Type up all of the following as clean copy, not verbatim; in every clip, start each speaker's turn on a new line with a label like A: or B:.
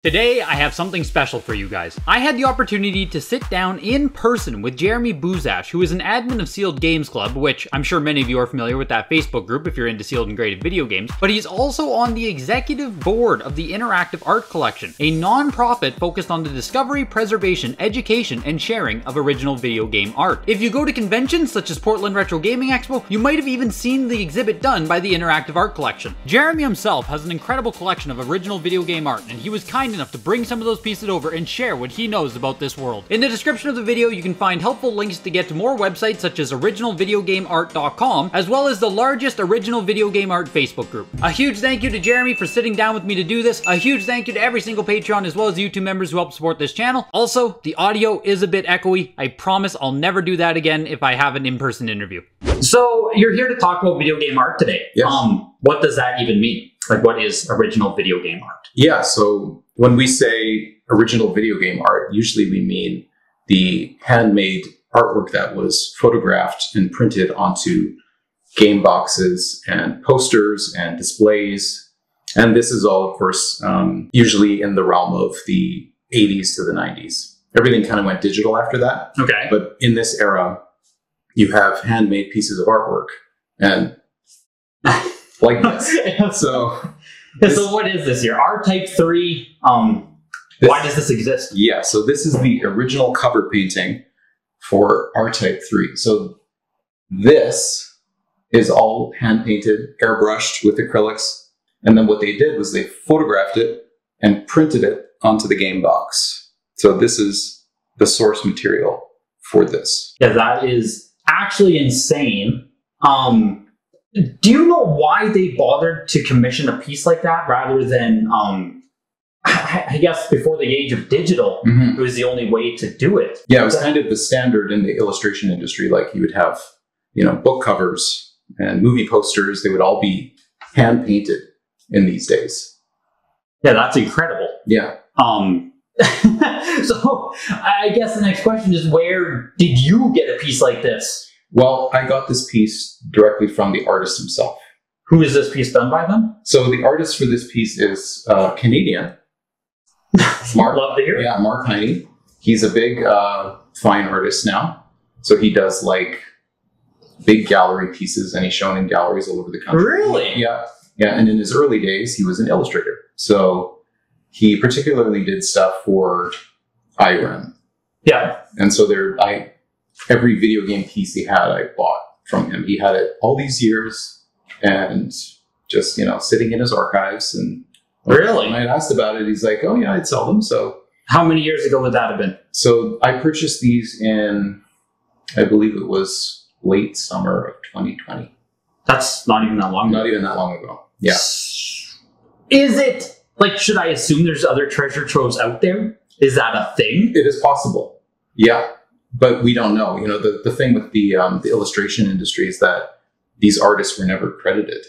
A: Today, I have something special for you guys. I had the opportunity to sit down in person with Jeremy Buzash, who is an admin of Sealed Games Club, which I'm sure many of you are familiar with that Facebook group if you're into sealed and graded video games, but he's also on the executive board of the Interactive Art Collection, a non-profit focused on the discovery, preservation, education, and sharing of original video game art. If you go to conventions such as Portland Retro Gaming Expo, you might have even seen the exhibit done by the Interactive Art Collection. Jeremy himself has an incredible collection of original video game art, and he was kind enough to bring some of those pieces over and share what he knows about this world. In the description of the video, you can find helpful links to get to more websites such as originalvideogameart.com, as well as the largest original video game art Facebook group. A huge thank you to Jeremy for sitting down with me to do this. A huge thank you to every single Patreon as well as YouTube members who help support this channel. Also, the audio is a bit echoey. I promise I'll never do that again if I have an in-person interview. So, you're here to talk about video game art today.
B: Yes.
A: What does that even mean? Like, what is original video game art?
B: Yeah, so when we say original video game art, usually we mean the handmade artwork that was photographed and printed onto game boxes and posters and displays. And this is all, of course, usually in the realm of the 80s to the 90s. Everything kind of went digital after that.
A: Okay.
B: But in this era, you have handmade pieces of artwork and like this. So
A: what is this here? R-Type 3, why does this exist?
B: Yeah, so this is the original cover painting for R-Type 3. So this is all hand-painted, airbrushed with acrylics. And then what they did was they photographed it and printed it onto the game box. So this is the source material for this.
A: Yeah, that is actually insane. Do you know why they bothered to commission a piece like that rather than, I guess before the age of digital, it was the only way to do it?
B: Yeah, it was kind of the standard in the illustration industry. Like you would have, you know, book covers and movie posters. They would all be hand painted in these days.
A: Yeah, that's incredible.
B: Yeah.
A: So I guess the next question is, where did you get a piece like this?
B: Well, I got this piece directly from the artist himself.
A: Who is this piece done by then?
B: So the artist for this piece is Canadian.
A: Mark, love to hear it.
B: Yeah, Mark Heine. He's a big fine artist now. So he does like big gallery pieces, and he's shown in galleries all over the country.
A: Really?
B: Yeah. Yeah, and in his early days, he was an illustrator. So he particularly did stuff for IREM.
A: Yeah.
B: And so every video game piece he had, I bought from him. He had it all these years and just, you know, sitting in his archives. And
A: really?
B: when I asked about it, he's like, oh yeah, I'd sell them. So
A: how many years ago would that have been?
B: So I purchased these in, I believe it was late summer of 2020.
A: That's not even that long ago.
B: Not even that long ago. Yeah.
A: Is it, like, should I assume there's other treasure troves out there? Is that a thing?
B: It is possible. Yeah. But we don't know. You know, the thing with the illustration industry is that these artists were never credited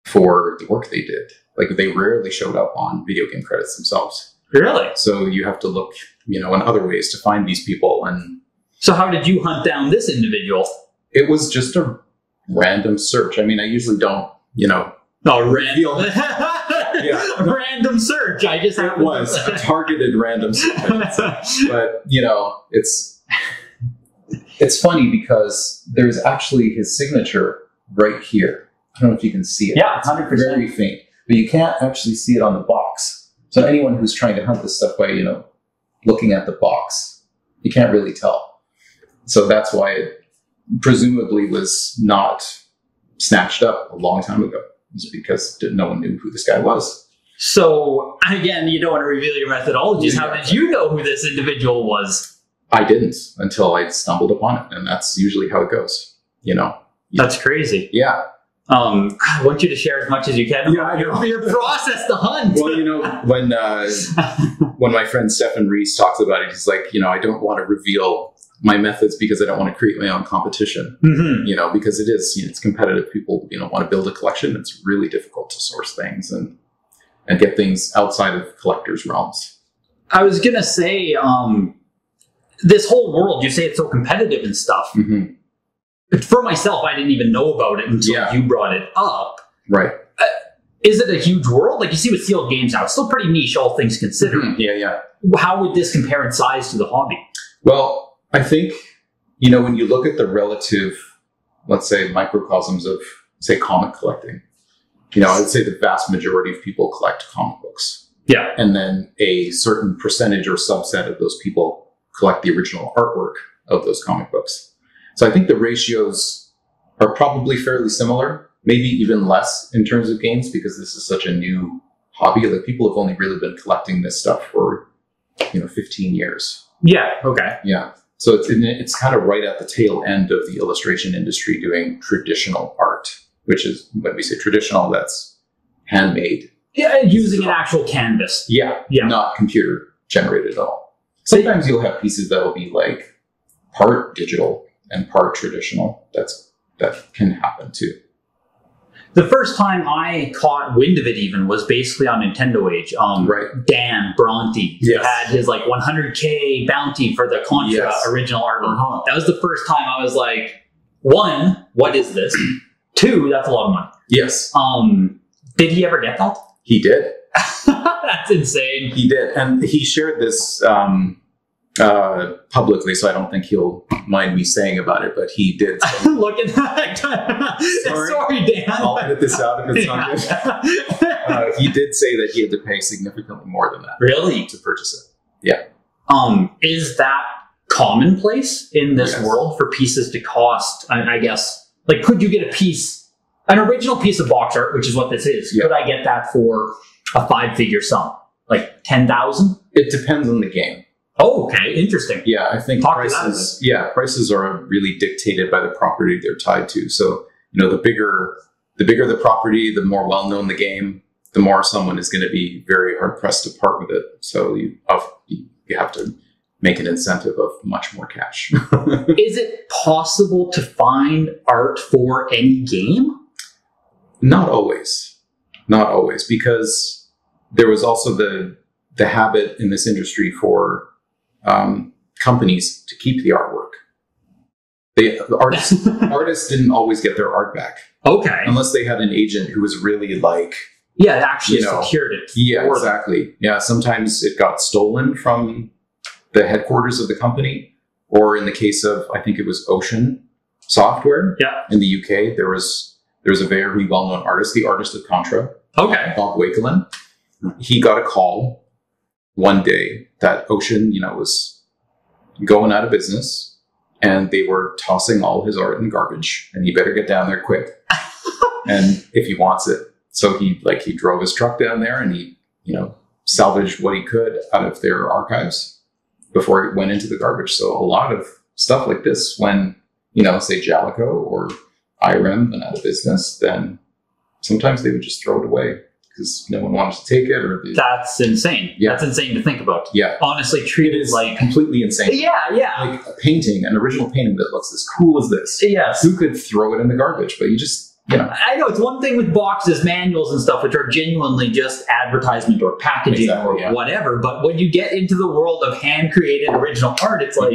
B: for the work they did. Like, they rarely showed up on video game credits themselves.
A: Really?
B: So you have to look, you know, in other ways to find these people. And
A: so how did you hunt down this individual?
B: It was just a random search. I mean, I usually don't, you know.
A: Oh, random.
B: Yeah.
A: Random search. I just
B: it was a targeted random search. But, you know, it's funny because there's actually his signature right here. I don't know if you can see it.
A: Yeah,
B: 100%. It's very faint, but you can't actually see it on the box. So anyone who's trying to hunt this stuff by, you know, looking at the box, you can't really tell. So that's why it presumably was not snatched up a long time ago. It's because no one knew who this guy was. So again, you don't want to reveal your methodologies. How did you know who this individual was? I didn't until I stumbled upon it, and that's usually how it goes. You know, that's crazy. Yeah. I want you to share as much as you can about your process to hunt. Well, you know, when my friend Stefan Reese talks about it, he's like, you know, I don't want to reveal my methods because I don't want to create my own competition. You know, because it is, you know, it's competitive. People, you know, want to build a collection. It's really difficult to source things and get things outside of collectors' realms. I was gonna say, this whole world, you say it's so competitive and stuff. For myself, I didn't even know about it until you brought it up. Right.
A: is it a huge world? Like you see with sealed games now, it's still pretty niche, all things considered.
B: Mm-hmm. Yeah.
A: How would this compare in size to the hobby?
B: Well, I think, when you look at the relative, let's say, microcosms of, say, comic collecting, I'd say the vast majority of people collect comic books.
A: Yeah.
B: And then a certain percentage or subset of those people collect the original artwork of those comic books. So I think the ratios are probably fairly similar, maybe even less in terms of games, because this is such a new hobby. Like, people have only really been collecting this stuff for, 15 years.
A: Yeah. Okay.
B: Yeah. So it's kind of right at the tail end of the illustration industry doing traditional art, which is, when we say traditional, that's handmade.
A: Yeah, using an actual canvas.
B: Yeah. Not computer generated at all. Sometimes you'll have pieces that will be like part digital and part traditional. That can happen too.
A: The first time I caught wind of it even was basically on Nintendo Age.
B: Right.
A: Dan Bronte had his like 100K bounty for the Contra original artwork. That was the first time I was like, one, what is this? Two, that's a lot of money.
B: Yes.
A: Did he ever get that?
B: He did.
A: That's insane.
B: He did. And he shared this publicly, so I don't think he'll mind me saying about it, but he did.
A: Look at that. Sorry, Dan.
B: I'll edit this out if it's not good. He did say that he had to pay significantly more than that.
A: Really?
B: To purchase it. Yeah.
A: Is that commonplace in this world for pieces to cost, I guess, like, could you get a piece, an original piece of box art, which is what this is, could I get that for a 5-figure sum? Like 10,000?
B: It depends on the game.
A: Oh, okay. Interesting.
B: Yeah, I think prices are really dictated by the property they're tied to. So, the bigger the property, the more well-known the game, the more someone is going to be very hard-pressed to part with it. So you have to make an incentive of much more cash.
A: Is it possible to find art for any game?
B: Not always. Not always, because there was also the habit in this industry for companies to keep the artwork. Artists didn't always get their art back.
A: Okay.
B: Unless they had an agent who was really like...
A: Yeah, actually secured it.
B: Yeah, exactly. Yeah, sometimes it got stolen from the headquarters of the company, or in the case of, I think it was Ocean Software in the UK, there was a very well-known artist, the artist of Contra, Bob Wakelin. He got a call one day that Ocean, was going out of business, and they were tossing all his art in the garbage, and he better get down there quick. And if he wants it. So he drove his truck down there, and he, salvaged what he could out of their archives before it went into the garbage. So a lot of stuff like this, when, say Jalico or IREM went out of business, then sometimes they would just throw it away because no one wanted to take it.
A: That's insane.
B: Yeah.
A: That's insane to think about.
B: Yeah.
A: Honestly, treated like...
B: completely insane.
A: Yeah.
B: Like a painting, an original painting that looks as cool as this.
A: Yes.
B: Who could throw it in the garbage? But you just...
A: I know, it's one thing with boxes, manuals and stuff, which are genuinely just advertisement or packaging or whatever. But when you get into the world of hand-created original art, it's like,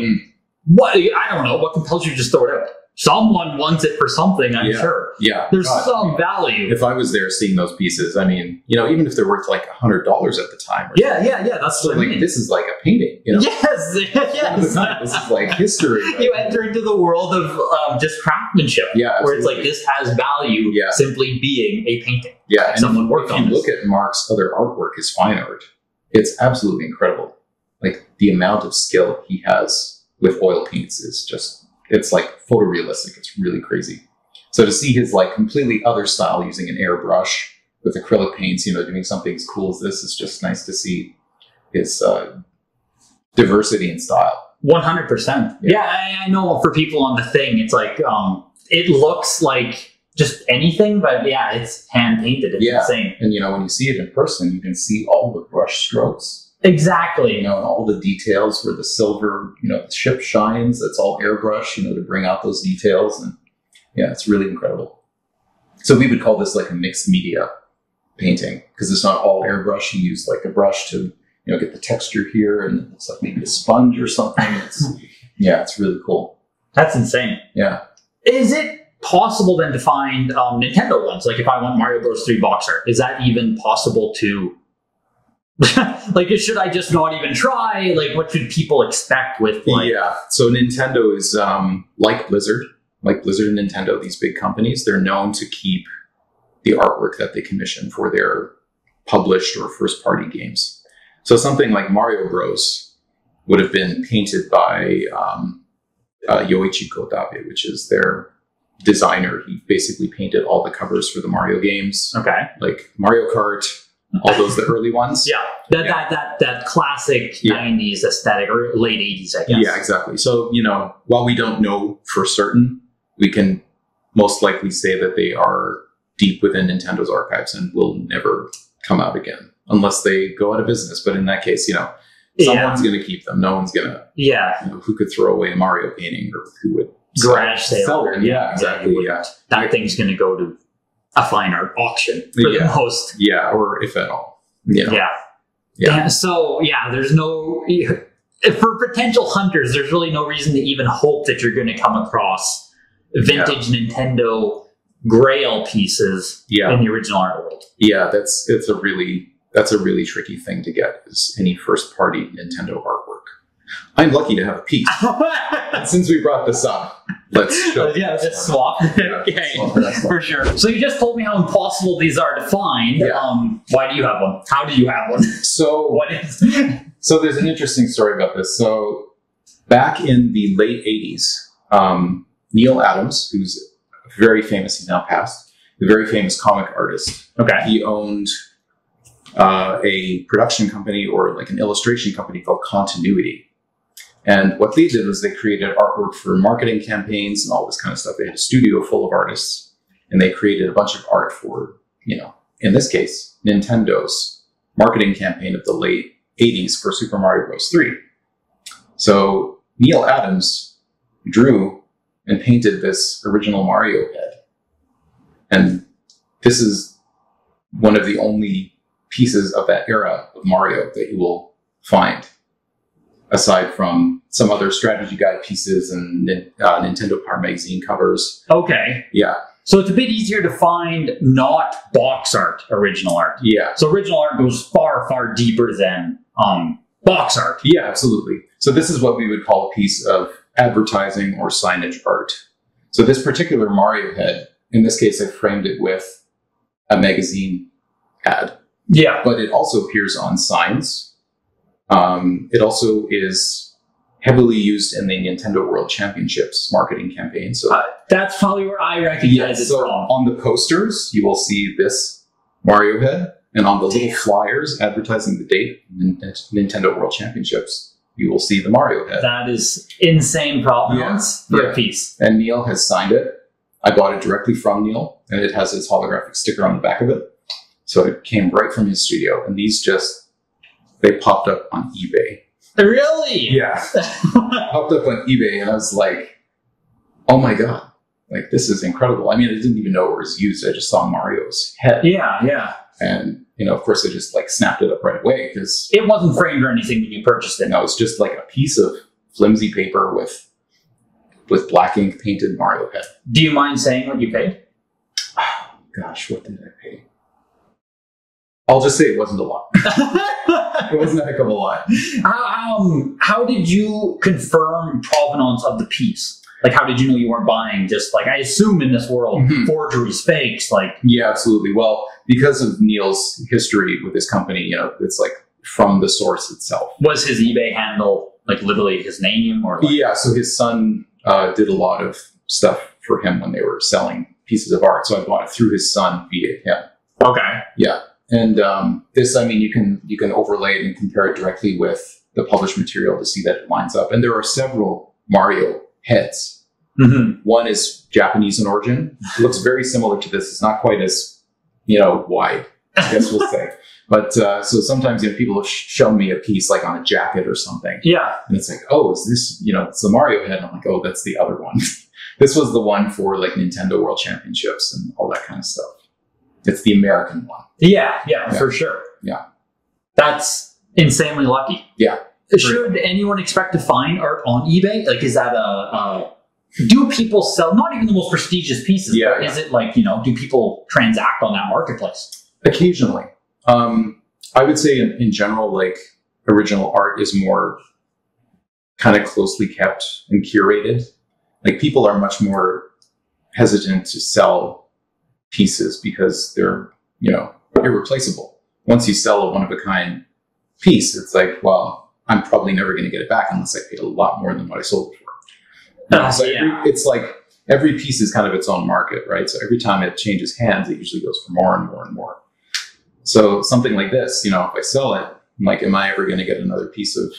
A: what? I don't know. What compels you to just throw it out? Someone wants it for something, I'm sure.
B: Yeah.
A: There's some value.
B: If I was there seeing those pieces, I mean, even if they're worth like $100 at the time.
A: That's what I mean.
B: This is like a painting.
A: Yes.
B: This is like history.
A: You enter into the world of just craftsmanship.
B: Yeah,
A: where it's like, this has value simply being a painting.
B: Yeah. And
A: someone worked on
B: this. If you look at Mark's other artwork, his fine art, it's absolutely incredible. Like, the amount of skill he has with oil paints is just... It's like photorealistic. It's really crazy. So to see his like completely other style using an airbrush with acrylic paints, doing something as cool as this, is just nice to see his diversity in style.
A: 100%. Yeah, I know for people on the thing, it's like, it looks like just anything, but it's hand painted. It's insane.
B: And when you see it in person, you can see all the brush strokes.
A: Exactly.
B: And all the details where the silver, the ship shines, that's all airbrush, to bring out those details. And it's really incredible. So we would call this like a mixed media painting, because it's not all airbrush. You use like a brush to, get the texture here, and it's like maybe a sponge or something. It's really cool.
A: That's insane.
B: Yeah.
A: Is it possible then to find Nintendo ones? Like if I want Mario Bros. 3 box art, is that even possible to... like, should I just not even try? Like, what should people expect with, like...
B: Yeah, so Nintendo is like Blizzard and Nintendo, these big companies, they're known to keep the artwork that they commission for their published or first-party games. So something like Mario Bros. Would have been painted by Yoichi Kodabe, which is their designer. He basically painted all the covers for the Mario games.
A: Okay.
B: Like Mario Kart, all those, the early ones.
A: Yeah. That classic 90s aesthetic, or late 80s, I guess.
B: Yeah, exactly. So, you know, while we don't know for certain, we can most likely say that they are deep within Nintendo's archives and will never come out again unless they go out of business. But in that case, you know, someone's going to keep them. No one's going to, you know, who could throw away a Mario painting, or who would
A: garage sale.
B: Yeah, exactly.
A: That thing's going to go to a fine art auction for the most.
B: Yeah, or if at all. You know.
A: Yeah. So, there's no... For potential hunters, there's really no reason to even hope that you're going to come across vintage Nintendo Grail pieces in the original art world. Yeah,
B: that's a really tricky thing to get, is any first-party Nintendo artwork. I'm lucky to have a piece. And since we brought this up, let's show.
A: Just swap. For sure. So you just told me how impossible these are to find. Why do you have one? How do you have one?
B: So so there's an interesting story about this. So back in the late 80s, Neil Adams, who's very famous, he's now passed, a very famous comic artist.
A: Okay.
B: He owned a production company, or like an illustration company, called Continuity. And what they did was they created artwork for marketing campaigns and all this kind of stuff. They had a studio full of artists, and they created a bunch of art for, you know, in this case, Nintendo's marketing campaign of the late 80s for Super Mario Bros. 3. So Neil Adams drew and painted this original Mario head. And this is one of the only pieces of that era of Mario that you will find, aside from some other strategy guide pieces and Nintendo Power Magazine covers.
A: Okay.
B: Yeah.
A: So it's a bit easier to find not box art, original art.
B: Yeah.
A: So original art goes far, far deeper than box art.
B: Yeah, absolutely. So this is what we would call a piece of advertising or signage art. So this particular Mario head, in this case, I framed it with a magazine ad.
A: Yeah.
B: But it also appears on signs. It also is heavily used in the Nintendo World Championships marketing campaign. So
A: that's probably where I recognize it from.
B: On the posters, you will see this Mario head. And on the little flyers advertising the date, Nintendo World Championships, you will see the Mario head.
A: That is insane provenance for a piece.
B: And Neil has signed it. I bought it directly from Neil, and it has his holographic sticker on the back of it. So it came right from his studio. And these they popped up on eBay.
A: Really?
B: Yeah. Popped up on eBay, and I was like, oh my God, like, this is incredible. I mean, I didn't even know it was used. I just saw Mario's head.
A: Yeah.
B: And, you know, of course, I just like snapped it up right away, because
A: it wasn't framed or anything when you purchased it.
B: No, it's just like a piece of flimsy paper with black ink painted Mario head.
A: Do you mind saying what you paid?
B: Oh, gosh, what did I pay? I'll just say it wasn't a lot. It wasn't a heck of a lot.
A: How did you confirm provenance of the piece? Like, how did you know you weren't buying just, like, I assume in this world, forgeries, fakes, like...
B: Yeah, absolutely. Well, because of Neil's history with his company, you know, it's like from the source itself.
A: Was his eBay handle, like, literally his name? Or like...
B: Yeah, so his son did a lot of stuff for him when they were selling pieces of art. So I bought it through his son via him.
A: Okay.
B: Yeah. And this, I mean, you can overlay it and compare it directly with the published material to see that it lines up. And there are several Mario heads. One is Japanese in origin. It looks very similar to this. It's not quite as, you know, wide, I guess we'll say. But so sometimes, you know, people have shown me a piece like on a jacket or something.
A: Yeah.
B: And it's like, oh, is this, you know, it's the Mario head. And I'm like, oh, that's the other one. This was the one for like Nintendo World Championships and all that kind of stuff. It's the American one.
A: Yeah, for sure.
B: Yeah.
A: That's insanely lucky.
B: Yeah.
A: Should anyone expect to find art on eBay? Like, is that
C: do people sell, not even the most prestigious pieces,
B: Yeah,
C: but is it like, do people transact on that marketplace?
B: Occasionally. I would say in general, like original art is more kind of closely kept and curated. Like people are much more hesitant to sell pieces because they're, irreplaceable. Once you sell a one-of-a-kind piece, it's like, well, I'm probably never going to get it back unless I paid a lot more than what I sold it for. So it's like every piece is kind of its own market, right? So every time it changes hands, it usually goes for more and more and more. So something like this, if I sell it, I'm like, am I ever going to get another piece of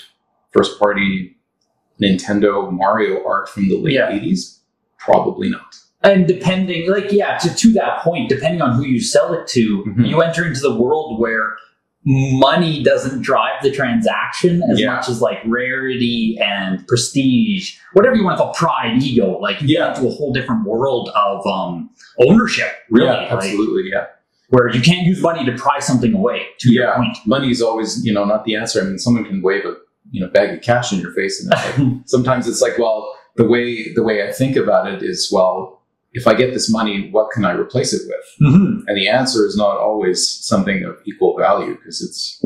B: first-party Nintendo Mario art from the late 80s? Probably not.
C: And depending, to that point, depending on who you sell it to, you enter into the world where money doesn't drive the transaction as much as like rarity and prestige, whatever you want to call pride, ego. Like you get into a whole different world of ownership, really.
B: Yeah, absolutely,
C: where you can't use money to pry something away, to your point.
B: Money is always, not the answer. I mean, someone can wave a bag of cash in your face, and it's like, sometimes it's like, well, the way I think about it is, well, if I get this money, what can I replace it with? And the answer is not always something of equal value because it's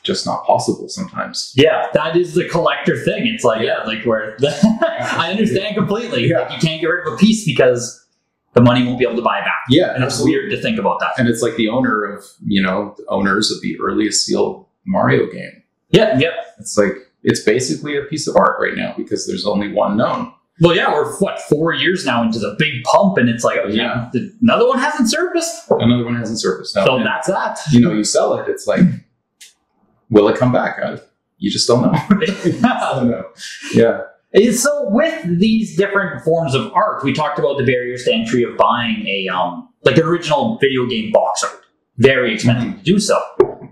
B: just not possible sometimes.
C: Yeah, that is the collector thing. It's like, where I understand completely.
B: Yeah.
C: Like you can't get rid of a piece because the money won't be able to buy it back.
B: Yeah,
C: and it's weird to think about that.
B: And it's like the owners of the earliest sealed Mario game.
C: Yeah.
B: It's like, it's basically a piece of art right now because there's only one known.
C: Well, yeah, we're 4 years now into the big pump, and it's like, another one hasn't surfaced.
B: Another one hasn't surfaced. No,
C: so that's that.
B: You sell it. It's like, will it come back? You just don't know. I don't know. Yeah.
C: So with these different forms of art, we talked about the barriers to entry of buying an original video game box art. Very expensive to do so.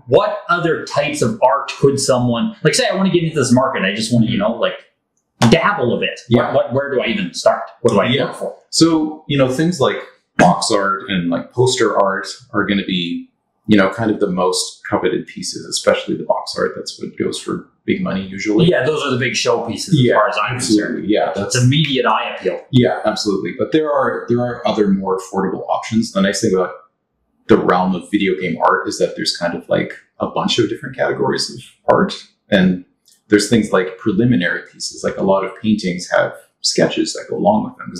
C: What other types of art could someone, like say I want to get into this market, I just want to, dabble a bit.
B: Yeah.
C: Where do I even start? What do I look for?
B: So, things like box art and like poster art are going to be, kind of the most coveted pieces, especially the box art. That's what goes for big money usually.
C: Yeah, those are the big show pieces as far as I'm concerned.
B: Yeah,
C: that's immediate eye appeal.
B: Yeah, absolutely. But there are other more affordable options. The nice thing about the realm of video game art is that there's kind of like a bunch of different categories of art, and there's things like preliminary pieces, like a lot of paintings have sketches that go along with them.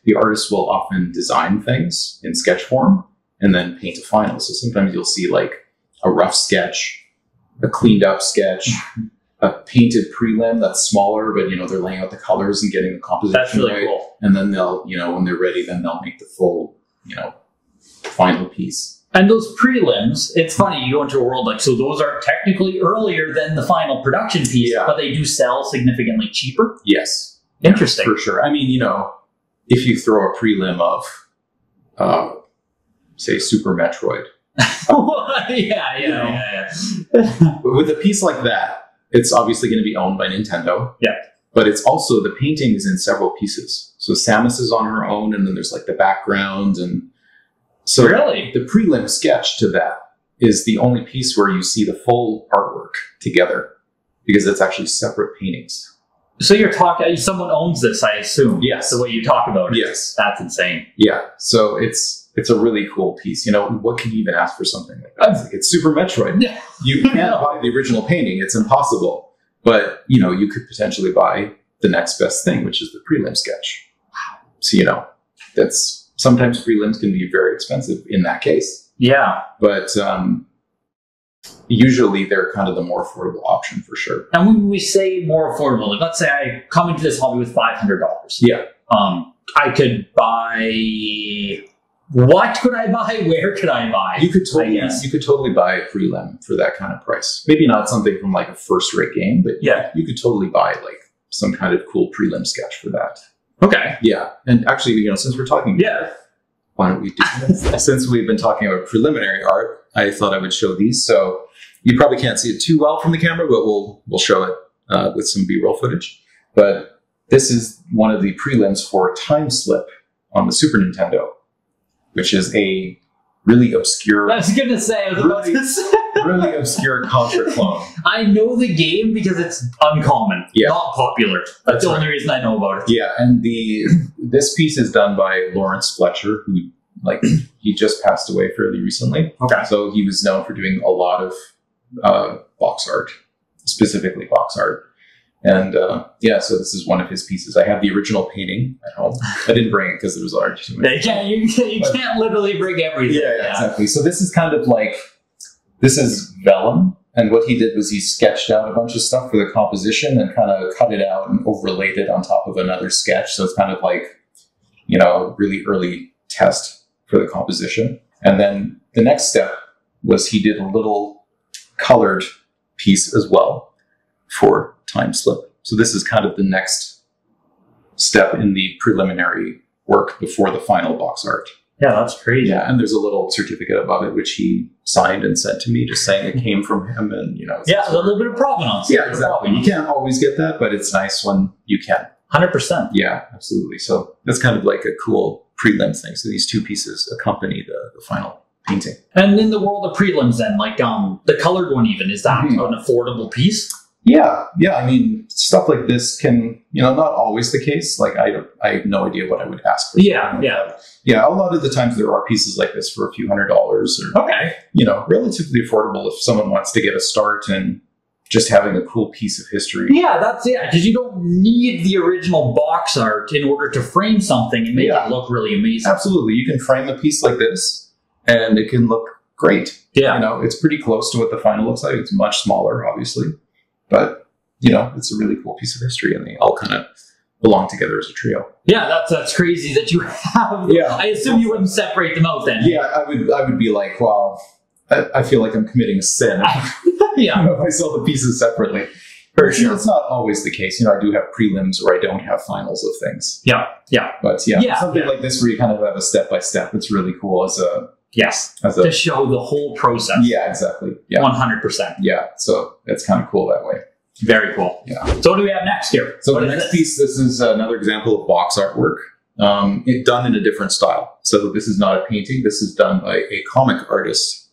B: The artist will often design things in sketch form and then paint a final. So sometimes you'll see like a rough sketch, a cleaned up sketch, a painted prelim that's smaller, but they're laying out the colors and getting the composition
C: That's really
B: right.
C: cool.
B: And then they'll, when they're ready, then they'll make the full, final piece.
C: And those prelims, it's funny, you go into a world so those are technically earlier than the final production piece, but they do sell significantly cheaper?
B: Yes.
C: Interesting.
B: For sure. I mean, if you throw a prelim of, say, Super Metroid. With a piece like that, it's obviously going to be owned by Nintendo.
C: Yeah.
B: But it's also, the painting is in several pieces. So Samus is on her own, and then there's like the background, and so
C: really?
B: The prelim sketch to that is the only piece where you see the full artwork together because it's actually separate paintings.
C: So you're talking, someone owns this, I assume.
B: Yes.
C: The way you talk about it.
B: Yes.
C: That's insane.
B: Yeah. So it's a really cool piece. What can you even ask for something like that? It's Super Metroid. Yeah. You can't buy the original painting. It's impossible. But, you could potentially buy the next best thing, which is the prelim sketch. So, that's... Sometimes prelims can be very expensive in that case.
C: Yeah.
B: But usually they're kind of the more affordable option for sure.
C: And when we say more affordable, like let's say I come into this hobby with $500.
B: Yeah.
C: I could buy... What could I buy? Where could I buy?
B: You could totally buy a prelim for that kind of price. Maybe not something from like a first-rate game, but you could totally buy like some kind of cool prelim sketch for that.
C: Okay.
B: Yeah. And actually, since we're talking, why don't we do this? Since we've been talking about preliminary art, I thought I would show these. So you probably can't see it too well from the camera, but we'll show it with some B-roll footage. But this is one of the prelims for Time Slip on the Super Nintendo, which is a really obscure...
C: I was going to say,
B: really obscure Contra clone.
C: I know the game because it's uncommon, not popular. That's the only reason I know about it.
B: Yeah, and this piece is done by Lawrence Fletcher, who he just passed away fairly recently.
C: Okay.
B: So he was known for doing a lot of box art, specifically box art. And so this is one of his pieces. I have the original painting at home. I didn't bring it because there was already too many.
C: You can't literally bring everything.
B: Yeah, exactly. So this is kind of this is vellum. And what he did was he sketched out a bunch of stuff for the composition and kind of cut it out and overlaid it on top of another sketch. So it's kind of really early test for the composition. And then the next step was he did a little colored piece as well for Time Slip. So this is kind of the next step in the preliminary work before the final box art.
C: Yeah, that's crazy.
B: Yeah, and there's a little certificate above it which he signed and sent to me, just saying it came from him, and
C: a little bit of provenance.
B: Yeah, exactly. You can't always get that, but it's nice when you can.
C: 100%.
B: Yeah, absolutely. So that's kind of like a cool prelim thing. So these two pieces accompany the final painting.
C: And in the world of prelims, then, the colored one, even, is that an affordable piece?
B: Yeah. I mean, stuff like this can, not always the case. I have no idea what I would ask for.
C: Yeah.
B: A lot of the times there are pieces like this for a few $100s, or relatively affordable if someone wants to get a start and just having a cool piece of history. Yeah,
C: that's it. Because you don't need the original box art in order to frame something and make it look really amazing.
B: Absolutely. You can frame a piece like this and it can look great. Yeah. It's pretty close to what the final looks like. It's much smaller, obviously. But, it's a really cool piece of history, and they all kind of belong together as a trio.
C: Yeah, that's crazy that you have. Yeah. I assume you wouldn't separate them out then.
B: Yeah, I would be like, well, I feel like I'm committing a sin. If I sell the pieces separately. For sure. It's not always the case. I do have prelims where I don't have finals of things. Yeah. But something like this where you kind of have a step-by-step, it's really cool as a...
C: Yes, to show the whole process.
B: Yeah, exactly. Yeah.
C: 100%.
B: Yeah, so it's kind of cool that way.
C: Very cool.
B: Yeah.
C: So what do we have next here?
B: So the next piece, this is another example of box artwork. It's done in a different style. So this is not a painting. This is done by a comic artist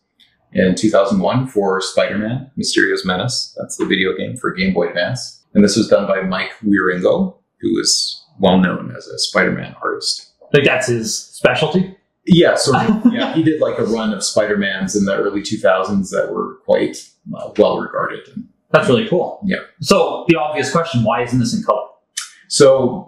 B: in 2001 for Spider-Man, Mysterio's Menace. That's the video game for Game Boy Advance. And this was done by Mike Wieringo, who is well known as a Spider-Man artist.
C: That's his specialty?
B: Yeah, sort of. Yeah, he did a run of Spider-Mans in the early 2000s that were quite well regarded.
C: That's really cool.
B: Yeah.
C: So the obvious question, why isn't this in color?
B: So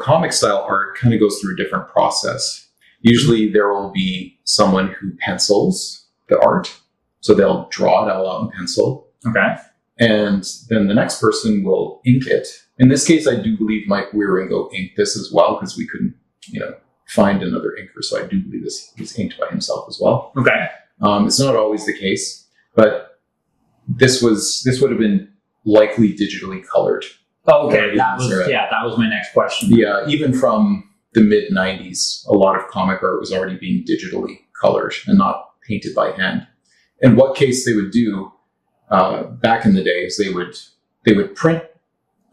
B: comic style art kind of goes through a different process. Usually there will be someone who pencils the art. So they'll draw it all out in pencil.
C: Okay.
B: And then the next person will ink it. In this case, I do believe Mike Wieringo inked this as well, because we couldn't, find another inker, so I do believe this was inked by himself as well.
C: Okay.
B: It's not always the case, but this would have been likely digitally colored.
C: Oh, okay. That was my next question.
B: Yeah, even from the mid 90s, a lot of comic art was already being digitally colored and not painted by hand. In what case they would do back in the days, they would print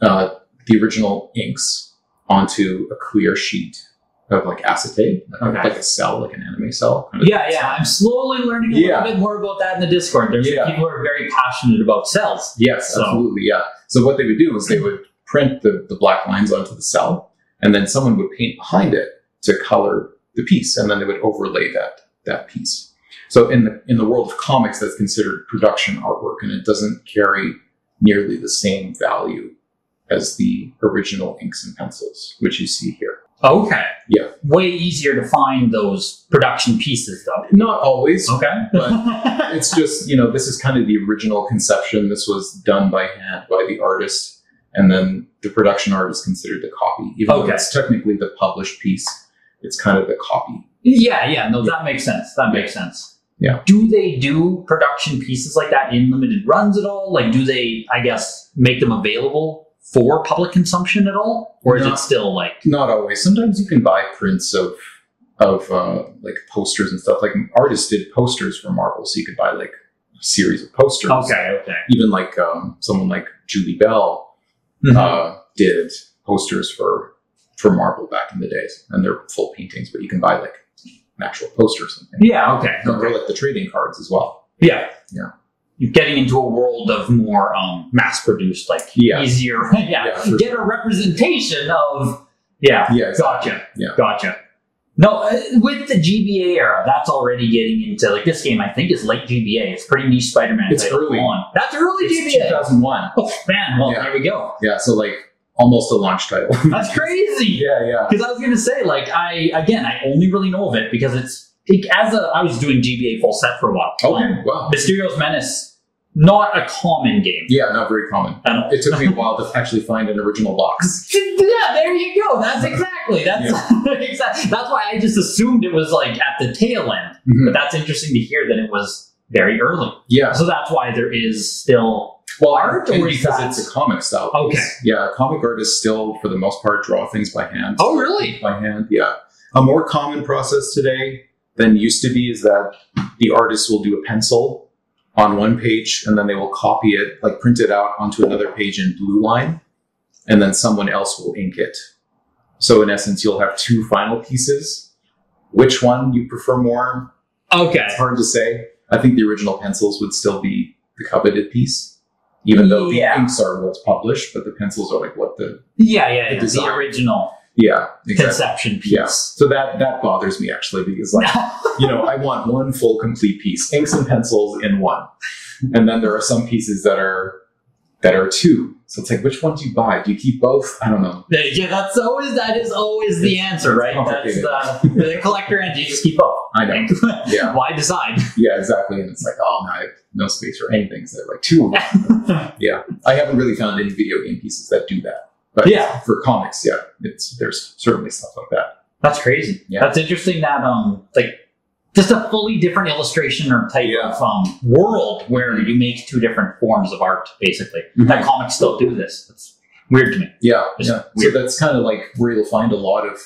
B: the original inks onto a clear sheet of acetate, like a cell, like an anime cell.
C: I'm slowly learning a little bit more about that in the Discord. There's people who are very passionate about cells.
B: Yes, absolutely, yeah. So what they would do is they would print the black lines onto the cell, and then someone would paint behind it to color the piece, and then they would overlay that piece. So in the world of comics, that's considered production artwork, and it doesn't carry nearly the same value as the original inks and pencils, which you see here.
C: Okay.
B: Yeah.
C: Way easier to find those production pieces, though.
B: Not always.
C: Okay.
B: But it's just, this is kind of the original conception. This was done by hand by the artist. And then the production art is considered the copy. Even though it's technically the published piece, it's kind of the copy.
C: Yeah. No, that makes sense. Makes sense.
B: Yeah.
C: Do they do production pieces like that in limited runs at all? Do they, make them available for public consumption at all? Or is it still
B: Not always. Sometimes you can buy prints of posters and stuff. Artists did posters for Marvel, so you could buy a series of posters.
C: Okay.
B: Even someone like Julie Bell did posters for Marvel back in the days, and they're full paintings, but you can buy an actual poster or something.
C: Yeah, okay.
B: Or the trading cards as well.
C: Yeah.
B: Yeah.
C: You're getting into a world of more mass-produced, like easier. Get a representation of. Yeah.
B: Yeah. Exactly.
C: Gotcha.
B: Yeah.
C: Gotcha. No, with the GBA era, that's already getting into, like, this game, I think, is late GBA. It's pretty niche Spider-Man.
B: It's early.
C: That's early
B: It's
C: GBA.
B: 2001.
C: Oh, man. Well, there we go.
B: Yeah, so, like, almost a launch title.
C: That's crazy.
B: Yeah.
C: Because I was going to say, like, I only really know of it because I was doing GBA full set for a while.
B: Okay, wow.
C: Mysterio's Menace, not a common game.
B: Yeah, not very common. It took me a while to actually find an original box.
C: Yeah, there you go. That's exactly. That's That's why I just assumed it was like at the tail end.
B: Mm-hmm.
C: But that's interesting to hear that it was very early.
B: Yeah.
C: So that's why there is still art,
B: and
C: or
B: because it's a comic style.
C: Okay.
B: Yeah, comic artists still, for the most part, draw things by hand.
C: Oh, really?
B: By hand, yeah. A more common process today than used to be is that the artist will do a pencil on one page, and then they will copy it, like print it out onto another page in blue line, and then someone else will ink it. So in essence, you'll have two final pieces. Which one you prefer more?
C: Okay.
B: It's hard to say. I think the original pencils would still be the coveted piece, even though the inks are what's published, but the pencils are like what the
C: the original
B: exactly.
C: conception piece.
B: Yeah. So that bothers me actually, because like I want one full complete piece, inks and pencils in one, and then there are some pieces that are two. So it's like, which one do you buy? Do you keep both? I don't know.
C: Yeah, that is always the answer, right? That's the collector end. You just keep both.
B: I know. Yeah.
C: Why decide?
B: Yeah, exactly. And it's like, oh, no, I have no space for anything. So they're like two of them. Yeah. I haven't really found any video game pieces that do that. But for comics, there's certainly stuff like that.
C: That's crazy. Yeah. That's interesting that like just a fully different illustration or type of world where you make two different forms of art, basically. Mm-hmm. That comics still do this. That's weird to me.
B: Yeah. So that's kind of like where you'll find a lot of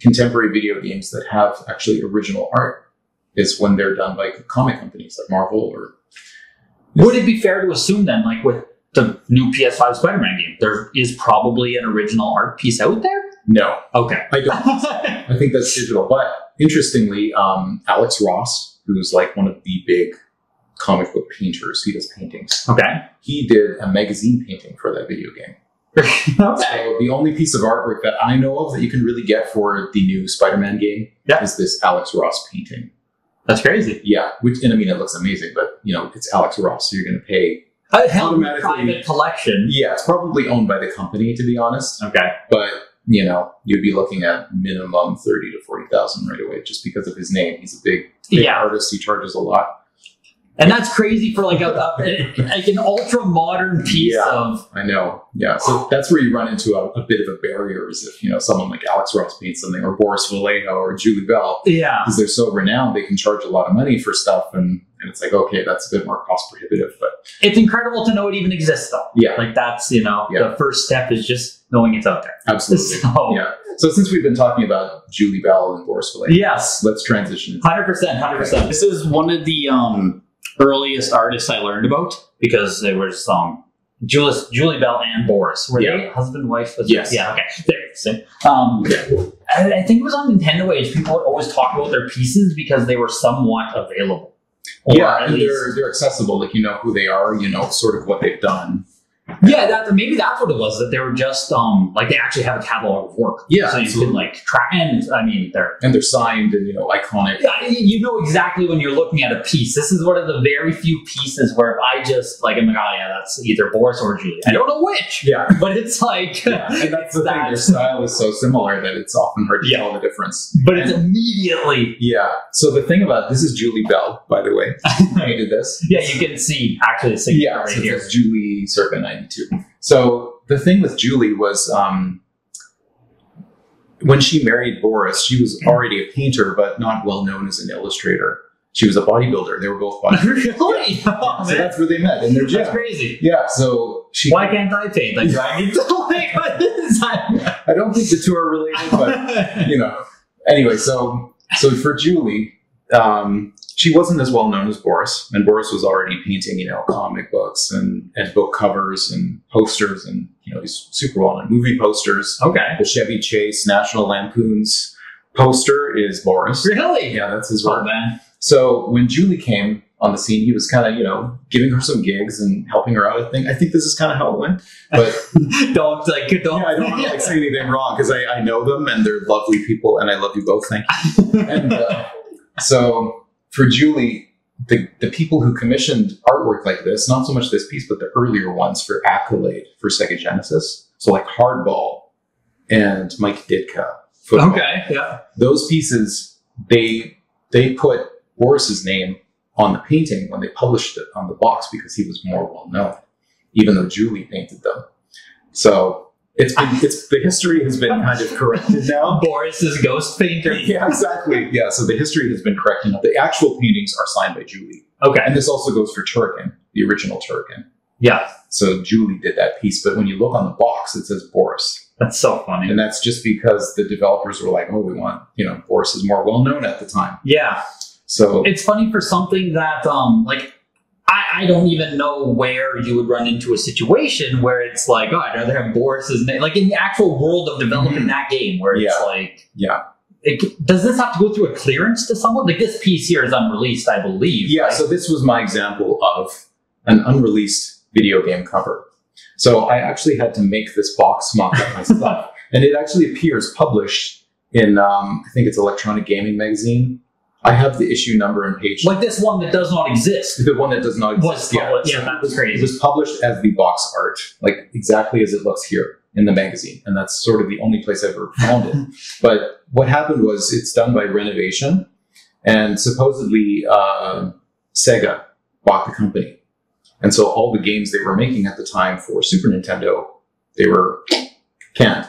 B: contemporary video games that have actually original art, is when they're done by comic companies like Marvel or...
C: Would it be fair to assume then, like with the new PS5 Spider-Man game, there is probably an original art piece out there?
B: No.
C: Okay.
B: I don't. I think that's digital. But interestingly, Alex Ross, who's like one of the big comic book painters, he does paintings.
C: Okay.
B: He did a magazine painting for that video game.
C: Okay.
B: So the only piece of artwork that I know of that you can really get for the new Spider-Man game is this Alex Ross painting.
C: That's crazy.
B: Yeah. And I mean, it looks amazing, but it's Alex Ross, so you're going to pay...
C: private collection.
B: Yeah, it's probably owned by the company, to be honest.
C: Okay.
B: But, you'd be looking at minimum 30 to 40,000 right away, just because of his name. He's a big artist. He charges a lot.
C: And that's crazy for like an ultra modern piece of...
B: I know. Yeah. So that's where you run into a bit of a barrier, is if, someone like Alex Ross paints something, or Boris Vallejo or Julie Bell. Yeah. Because they're so renowned, they can charge a lot of money for stuff. And it's like, okay, that's a bit more cost prohibitive, but...
C: It's incredible to know it even exists, though.
B: Yeah.
C: Like that's, the first step is just knowing it's out there.
B: Absolutely. So since we've been talking about Julie Bell and Boris Vallejo, let's transition.
C: 100%. This is one of the earliest artists I learned about, because there was Julie Bell and Boris. Were they husband, wife?
B: Yes.
C: Yeah, okay. There. I think it was on Nintendo Age. People would always talk about their pieces because they were somewhat available.
B: And they're accessible. Like, who they are, sort of what they've done.
C: Yeah, maybe that's what it was, that they were just, like, they actually have a catalog of work. Yeah. So you can, like, track, and, I mean,
B: they're signed and, iconic.
C: Yeah, you know exactly when you're looking at a piece. This is one of the very few pieces where I just, like, I'm like, oh, yeah, that's either Boris or Julie. I don't know which. Yeah. But it's like...
B: And that's the thing, their style is so similar that it's often hard to tell the difference.
C: But it's immediately...
B: Yeah. So the thing about... This is Julie Bell, by the way. I did this.
C: Yeah, you can see, actually, the signature right here.
B: It's Julie circa 92. So the thing with Julie was when she married Boris, she was already a painter, but not well known as an illustrator. She was a bodybuilder. They were both bodybuilders.
C: Really?
B: Yeah. Oh, so that's where they met. And
C: that's crazy.
B: Yeah. So she...
C: Why can't I paint like dragons?
B: I don't think the two are related, but, Anyway, so for Julie... she wasn't as well known as Boris, and Boris was already painting, comic books and book covers and posters, and these super well known movie posters. Okay. The Chevy Chase National Lampoon's poster is Boris.
C: Really?
B: Yeah, that's his work.
C: Oh, man.
B: So when Julie came, on the scene. He was kind of, giving her some gigs and helping her out. I think this is kind of how it went. But
C: don't.
B: I don't want to say anything wrong because I know them and they're lovely people and I love you both. Thank you. And so for Julie, the people who commissioned artwork like this, not so much this piece, but the earlier ones for Accolade for Sega Genesis. So like Hardball and Mike Ditka. Football.
C: Okay, yeah.
B: Those pieces, they put Boris's name on the painting when they published it on the box because he was more well known, even though Julie painted them. So the history has been kind of corrected now.
C: Boris's ghost painter.
B: Yeah, exactly. Yeah, so the history has been corrected now. The actual paintings are signed by Julie.
C: Okay.
B: And this also goes for Turrican, the original Turrican.
C: Yeah.
B: So Julie did that piece, but when you look on the box, it says Boris.
C: That's so funny.
B: And that's just because the developers were like, oh, we want, Boris is more well known at the time.
C: Yeah.
B: So
C: it's funny for something that, I don't even know where you would run into a situation where it's like, oh, I'd rather have Boris's name, like in the actual world of developing that game, where it's like, does this have to go through a clearance to someone? Like this piece here is unreleased, I believe.
B: Yeah,
C: right?
B: So this was my example of an unreleased video game cover. So I actually had to make this box mock-up myself. And it actually appears published in, I think it's Electronic Gaming Magazine. I have the issue number and page.
C: Like this one that does not exist.
B: The one that does not exist.
C: Yeah, that's crazy.
B: It was published as the box art, like exactly as it looks here in the magazine. And that's sort of the only place I've ever found it. But what happened was it's done by Renovation. And supposedly Sega bought the company. And so all the games they were making at the time for Super Nintendo, they were canned.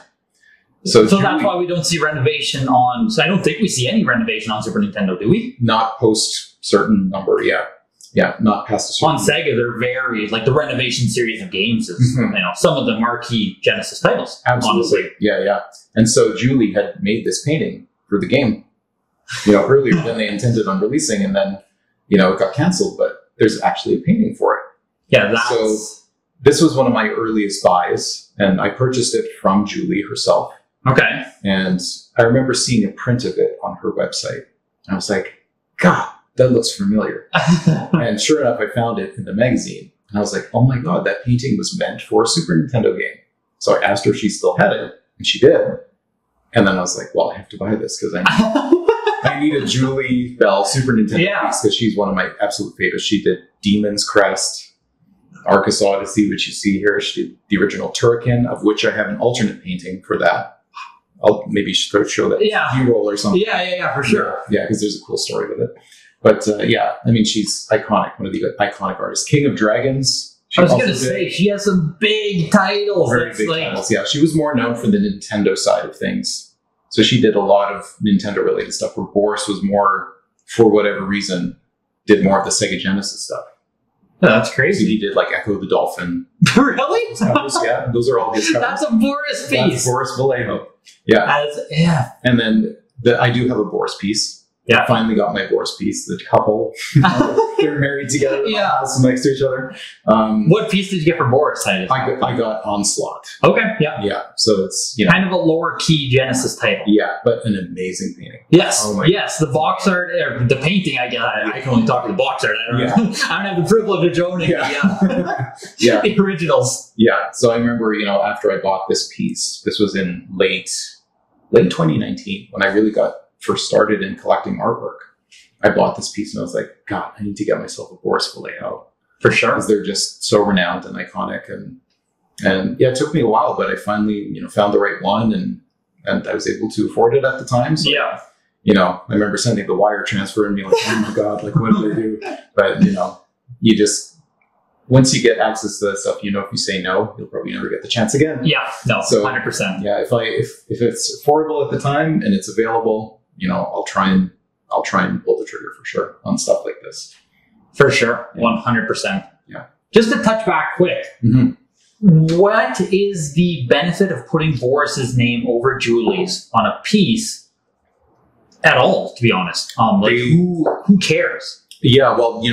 B: So
C: that's why we don't see Renovation on... So I don't think we see any Renovation on Super Nintendo, do we?
B: Not post certain number, yeah. Yeah, not past a certain
C: On Sega, they're very... Like the Renovation series of games is, some of the marquee Genesis titles.
B: Absolutely.
C: Honestly.
B: Yeah. And so Julie had made this painting for the game, earlier than they intended on releasing. And then, it got canceled, but there's actually a painting for it.
C: Yeah,
B: So this was one of my earliest buys, and I purchased it from Julie herself.
C: Okay.
B: And I remember seeing a print of it on her website. I was like, God, that looks familiar. And sure enough, I found it in the magazine. And I was like, oh my God, that painting was meant for a Super Nintendo game. So I asked her if she still had it, and she did. And then I was like, well, I have to buy this because I need a Julie Bell Super Nintendo piece because she's one of my absolute favorites. She did Demon's Crest, Arcus Odyssey, which you see here. She did the original Turrican, of which I have an alternate painting for that. I'll maybe show that B-roll or something.
C: Yeah, for sure.
B: Yeah, because there's a cool story with it. But she's iconic, one of the iconic artists. King of Dragons.
C: I was going to say, she has some big titles.
B: Very big titles, yeah. She was more known for the Nintendo side of things. So she did a lot of Nintendo-related stuff, where Boris was more, for whatever reason, did more of the Sega Genesis stuff.
C: Oh, that's crazy.
B: So he did like Echo the Dolphin.
C: Really?
B: Yeah, those are all his covers.
C: That's a Boris piece.
B: That's Boris Vallejo. Yeah. And then I do have a Boris piece.
C: Yeah.
B: I finally got my Boris piece. The couple, they're married together.
C: Yeah.
B: Next to each other.
C: What piece did you get for Boris?
B: I got Onslaught.
C: Okay. Yeah.
B: Yeah. So it's
C: kind of a lower key Genesis title.
B: Yeah, but an amazing painting.
C: Yes.
B: Oh
C: yes. The box art, or the painting. I can only talk to the box art. I don't have the privilege of owning the originals.
B: Yeah. So I remember, after I bought this piece, this was in late 2019 when I really got first started in collecting artwork. I bought this piece and I was like, God, I need to get myself a Boris Vallejo.
C: For sure.
B: Because they're just so renowned and iconic. And it took me a while, but I finally, found the right one and I was able to afford it at the time. So, I remember sending the wire transfer and being like, oh my God, like what did I do? But, you just, once you get access to that stuff, if you say no, you'll probably never get the chance again.
C: Yeah, no,
B: so,
C: 100%.
B: Yeah, if it's affordable at the time and it's available, I'll try and pull the trigger for sure on stuff like this.
C: For sure, 100%.
B: Yeah.
C: Just to touch back quick, what is the benefit of putting Boris's name over Julie's on a piece at all? To be honest, who cares?
B: Yeah, well,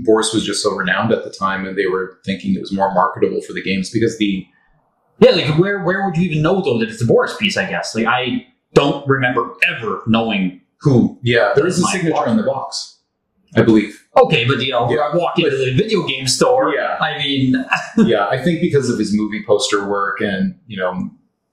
B: Boris was just so renowned at the time, and they were thinking it was more marketable for the games because
C: where would you even know though that it's a Boris piece? I guess I don't remember ever knowing who.
B: Yeah, there is a signature on the box. I believe.
C: Okay, but I walk into the video game store.
B: Yeah.
C: I mean,
B: yeah, I think because of his movie poster work, and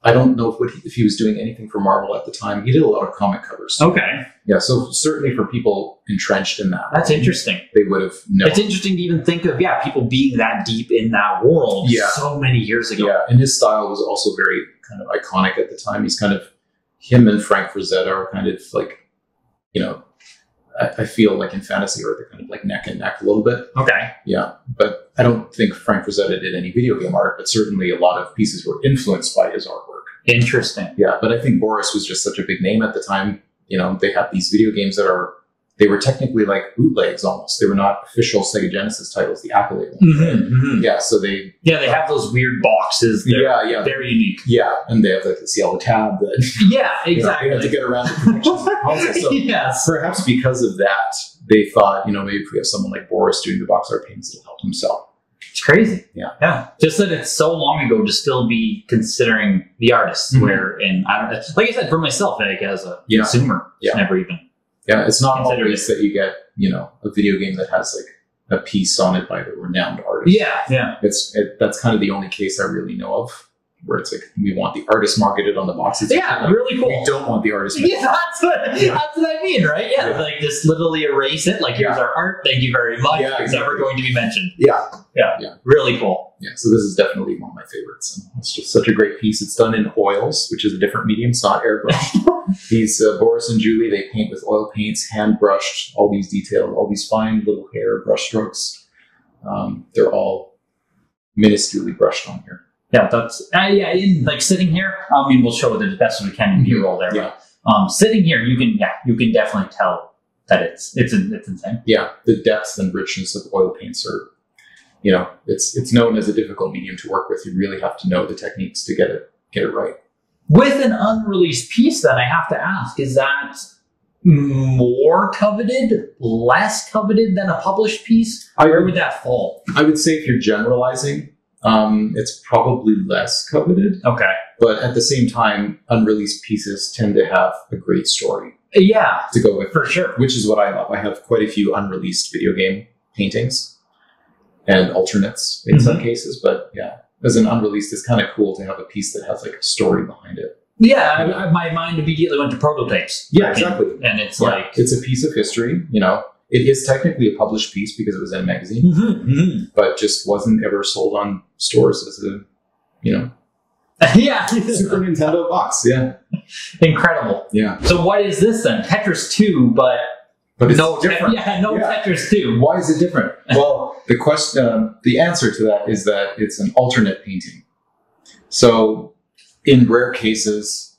B: I don't know if he was doing anything for Marvel at the time. He did a lot of comic covers.
C: Okay.
B: Yeah, so certainly for people entrenched in that,
C: that's interesting.
B: They would have known.
C: It's interesting to even think of people being that deep in that world so many years ago.
B: Yeah, and his style was also very kind of iconic at the time. He's kind of, him and Frank Frazetta are kind of like, I feel like in fantasy are they're kind of like neck and neck a little bit.
C: Okay.
B: Yeah, but I don't think Frank Frazetta did any video game art, but certainly a lot of pieces were influenced by his artwork.
C: Interesting.
B: Yeah, but I think Boris was just such a big name at the time. They had these video games they were technically like bootlegs almost. They were not official Sega Genesis titles, the Accolade ones. Yeah, so they
C: have those weird boxes. They're very unique.
B: Yeah, and they have like this yellow tab that
C: exactly.
B: You have to get around the connections of the console. So
C: yes.
B: Perhaps because of that, they thought, maybe if we have someone like Boris doing the box art paintings, it'll help him sell.
C: It's crazy.
B: Yeah.
C: Just that it's so long ago to still be considering the artists. Where, and I don't, like I said, for myself, like as a consumer, it's never even.
B: Yeah, it's not always that you get, a video game that has like a piece on it by the renowned artist.
C: Yeah.
B: That's kind of the only case I really know of where it's like we want the artist marketed on the box. It's
C: really cool.
B: We don't want the artist.
C: Yeah, that's what I mean, right? Yeah, like just literally erase it. Like here's our art. Thank you very much.
B: Yeah,
C: it's never going to be mentioned.
B: Yeah.
C: Really cool.
B: Yeah, so this is definitely one of my favorites. And it's just such a great piece. It's done in oils, which is a different medium. It's not airbrush. These Boris and Julie, they paint with oil paints, hand brushed, all these details, all these fine little hair brush strokes. They're all minusculely brushed on here.
C: Yeah, that's in like sitting here. I mean, we'll show it as best as we can in B-roll there.
B: Yeah.
C: But, sitting here, you can definitely tell that it's insane.
B: Yeah, the depth and richness of oil paints are, it's known as a difficult medium to work with. You really have to know the techniques to get it right.
C: With an unreleased piece, then I have to ask: is that more coveted, less coveted than a published piece? Where would that fall?
B: I would say if you're generalizing. It's probably less coveted.
C: Okay.
B: But at the same time, unreleased pieces tend to have a great story.
C: Yeah.
B: To go with.
C: For sure.
B: Which is what I love. I have quite a few unreleased video game paintings and alternates in some cases. But yeah, as an unreleased, it's kind of cool to have a piece that has like a story behind it.
C: Yeah. My mind immediately went to prototypes.
B: Yeah, exactly.
C: And it's like...
B: It's a piece of history, It is technically a published piece because it was in a magazine, but just wasn't ever sold on stores as a, Super Nintendo box. Yeah.
C: Incredible.
B: Yeah.
C: So what is this then? Tetris 2, but
B: it's
C: no
B: different.
C: Tetris 2.
B: Why is it different? Well, the answer to that is that it's an alternate painting. So in rare cases,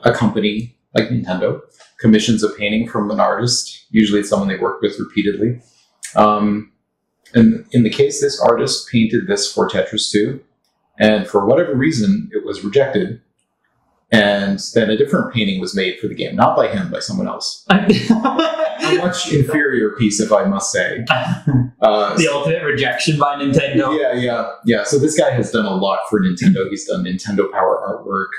B: a company like Nintendo commissions a painting from an artist. Usually it's someone they worked with repeatedly. And in the case, this artist painted this for Tetris 2. And for whatever reason, it was rejected. And then a different painting was made for the game. Not by him, by someone else. A much inferior piece, if I must say.
C: The ultimate rejection by Nintendo.
B: Yeah. So this guy has done a lot for Nintendo. He's done Nintendo Power artwork.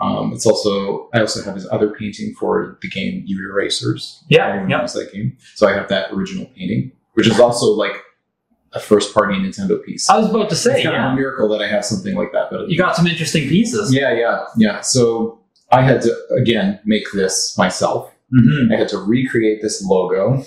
B: I also have his other painting for the game Erasers.
C: Yeah.
B: That game. So I have that original painting, which is also like a first party Nintendo piece.
C: I was about to say,
B: it's kind of a miracle that I have something like that. But
C: you got some interesting pieces.
B: Yeah. So I had to, again, make this myself. I had to recreate this logo.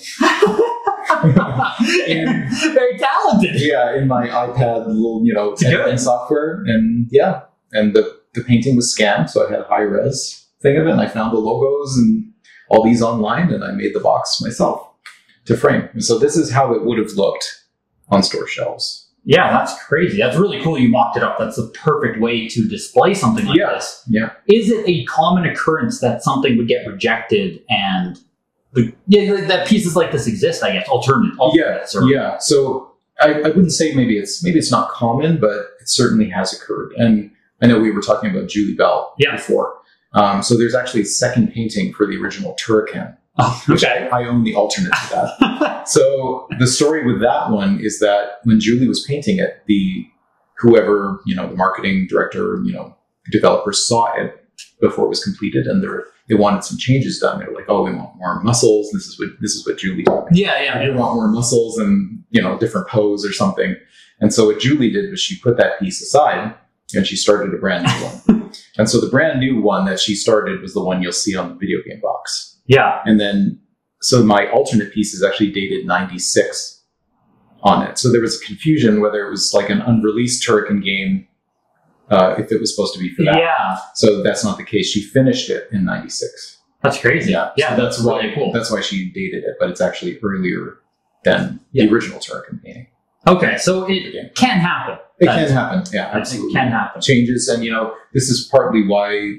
C: Very talented.
B: Yeah, in my iPad little, editing software. And the painting was scanned, so I had a high-res thing of it, and I found the logos and all these online, and I made the box myself to frame. And so this is how it would have looked on store shelves.
C: Yeah, that's crazy. That's really cool you mocked it up. That's the perfect way to display something like this.
B: Yeah.
C: Is it a common occurrence that something would get rejected and that pieces like this exist, I guess, alternates?
B: Yeah. So I wouldn't say maybe it's not common, but it certainly has occurred. And I know we were talking about Julie Bell before. So there's actually a second painting for the original Turrican. Which I own the alternate to that. So the story with that one is that when Julie was painting it, whoever, the marketing director, developer saw it before it was completed, and they wanted some changes done. They were like, "Oh, we want more muscles." This is what Julie told me.
C: Yeah.
B: We want more muscles and different pose or something. And so what Julie did was she put that piece aside and she started a brand new one. And so the brand new one that she started was the one you'll see on the video game box.
C: Yeah.
B: And then, so my alternate piece is actually dated 96 on it. So there was a confusion whether it was like an unreleased Turrican game, if it was supposed to be for that.
C: Yeah.
B: So that's not the case. She finished it in 96.
C: That's crazy.
B: Yeah.
C: Yeah,
B: So
C: that's really cool.
B: That's why she dated it, but it's actually earlier than the original Turrican painting.
C: Okay, so it can happen.
B: It can happen. Yeah, absolutely.
C: It can happen.
B: Changes, and this is partly why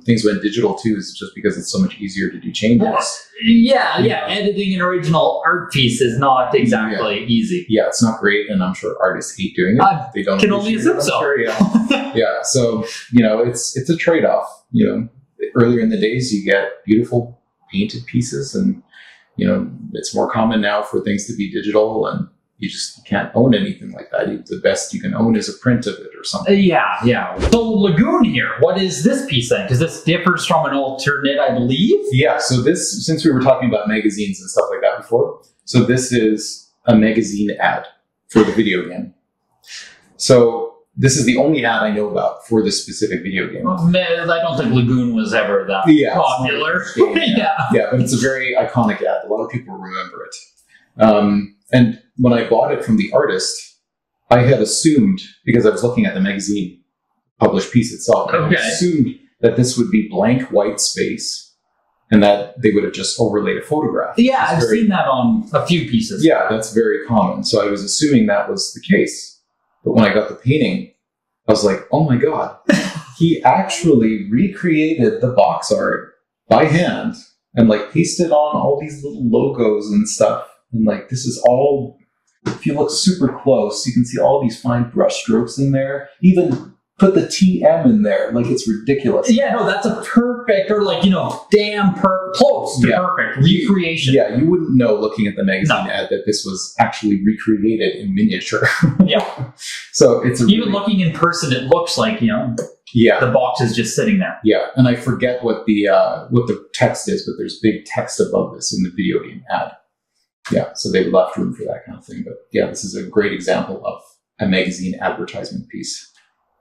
B: things went digital too, is just because it's so much easier to do changes.
C: Yeah. Editing an original art piece is not exactly easy.
B: Yeah, it's not great, and I'm sure artists hate doing it. They don't.
C: Can only assume so.
B: Sure, yeah. So it's a trade-off. Earlier in the days, you get beautiful painted pieces, and it's more common now for things to be digital, and you just can't own anything like that. The best you can own is a print of it or something.
C: Yeah. So Lagoon here, what is this piece then? Because this differs from an alternate, I believe?
B: Yeah, so this, since we were talking about magazines and stuff like that before, so this is a magazine ad for the video game. So this is the only ad I know about for this specific video game.
C: I don't think Lagoon was ever that popular.
B: Yeah, but it's a very iconic ad. A lot of people remember it. And when I bought it from the artist, I had assumed, because I was looking at the magazine published piece itself, I assumed that this would be blank white space and that they would have just overlaid a photograph.
C: Yeah, I've seen that on a few pieces.
B: Yeah, that's very common. So I was assuming that was the case. But when I got the painting, I was like, oh my God, he actually recreated the box art by hand and pasted on all these little logos and stuff. And this is all, if you look super close, you can see all these fine brush strokes in there. Even put the TM in there. It's ridiculous.
C: Yeah, no, that's a perfect, or damn close to perfect recreation.
B: Yeah, you wouldn't know looking at the magazine ad that this was actually recreated in miniature.
C: Yeah.
B: So it's
C: even looking in person, it looks like, the box is just sitting there.
B: Yeah, and I forget what the text is, but there's big text above this in the video game ad. Yeah, so they left room for that kind of thing. But yeah, this is a great example of a magazine advertisement piece.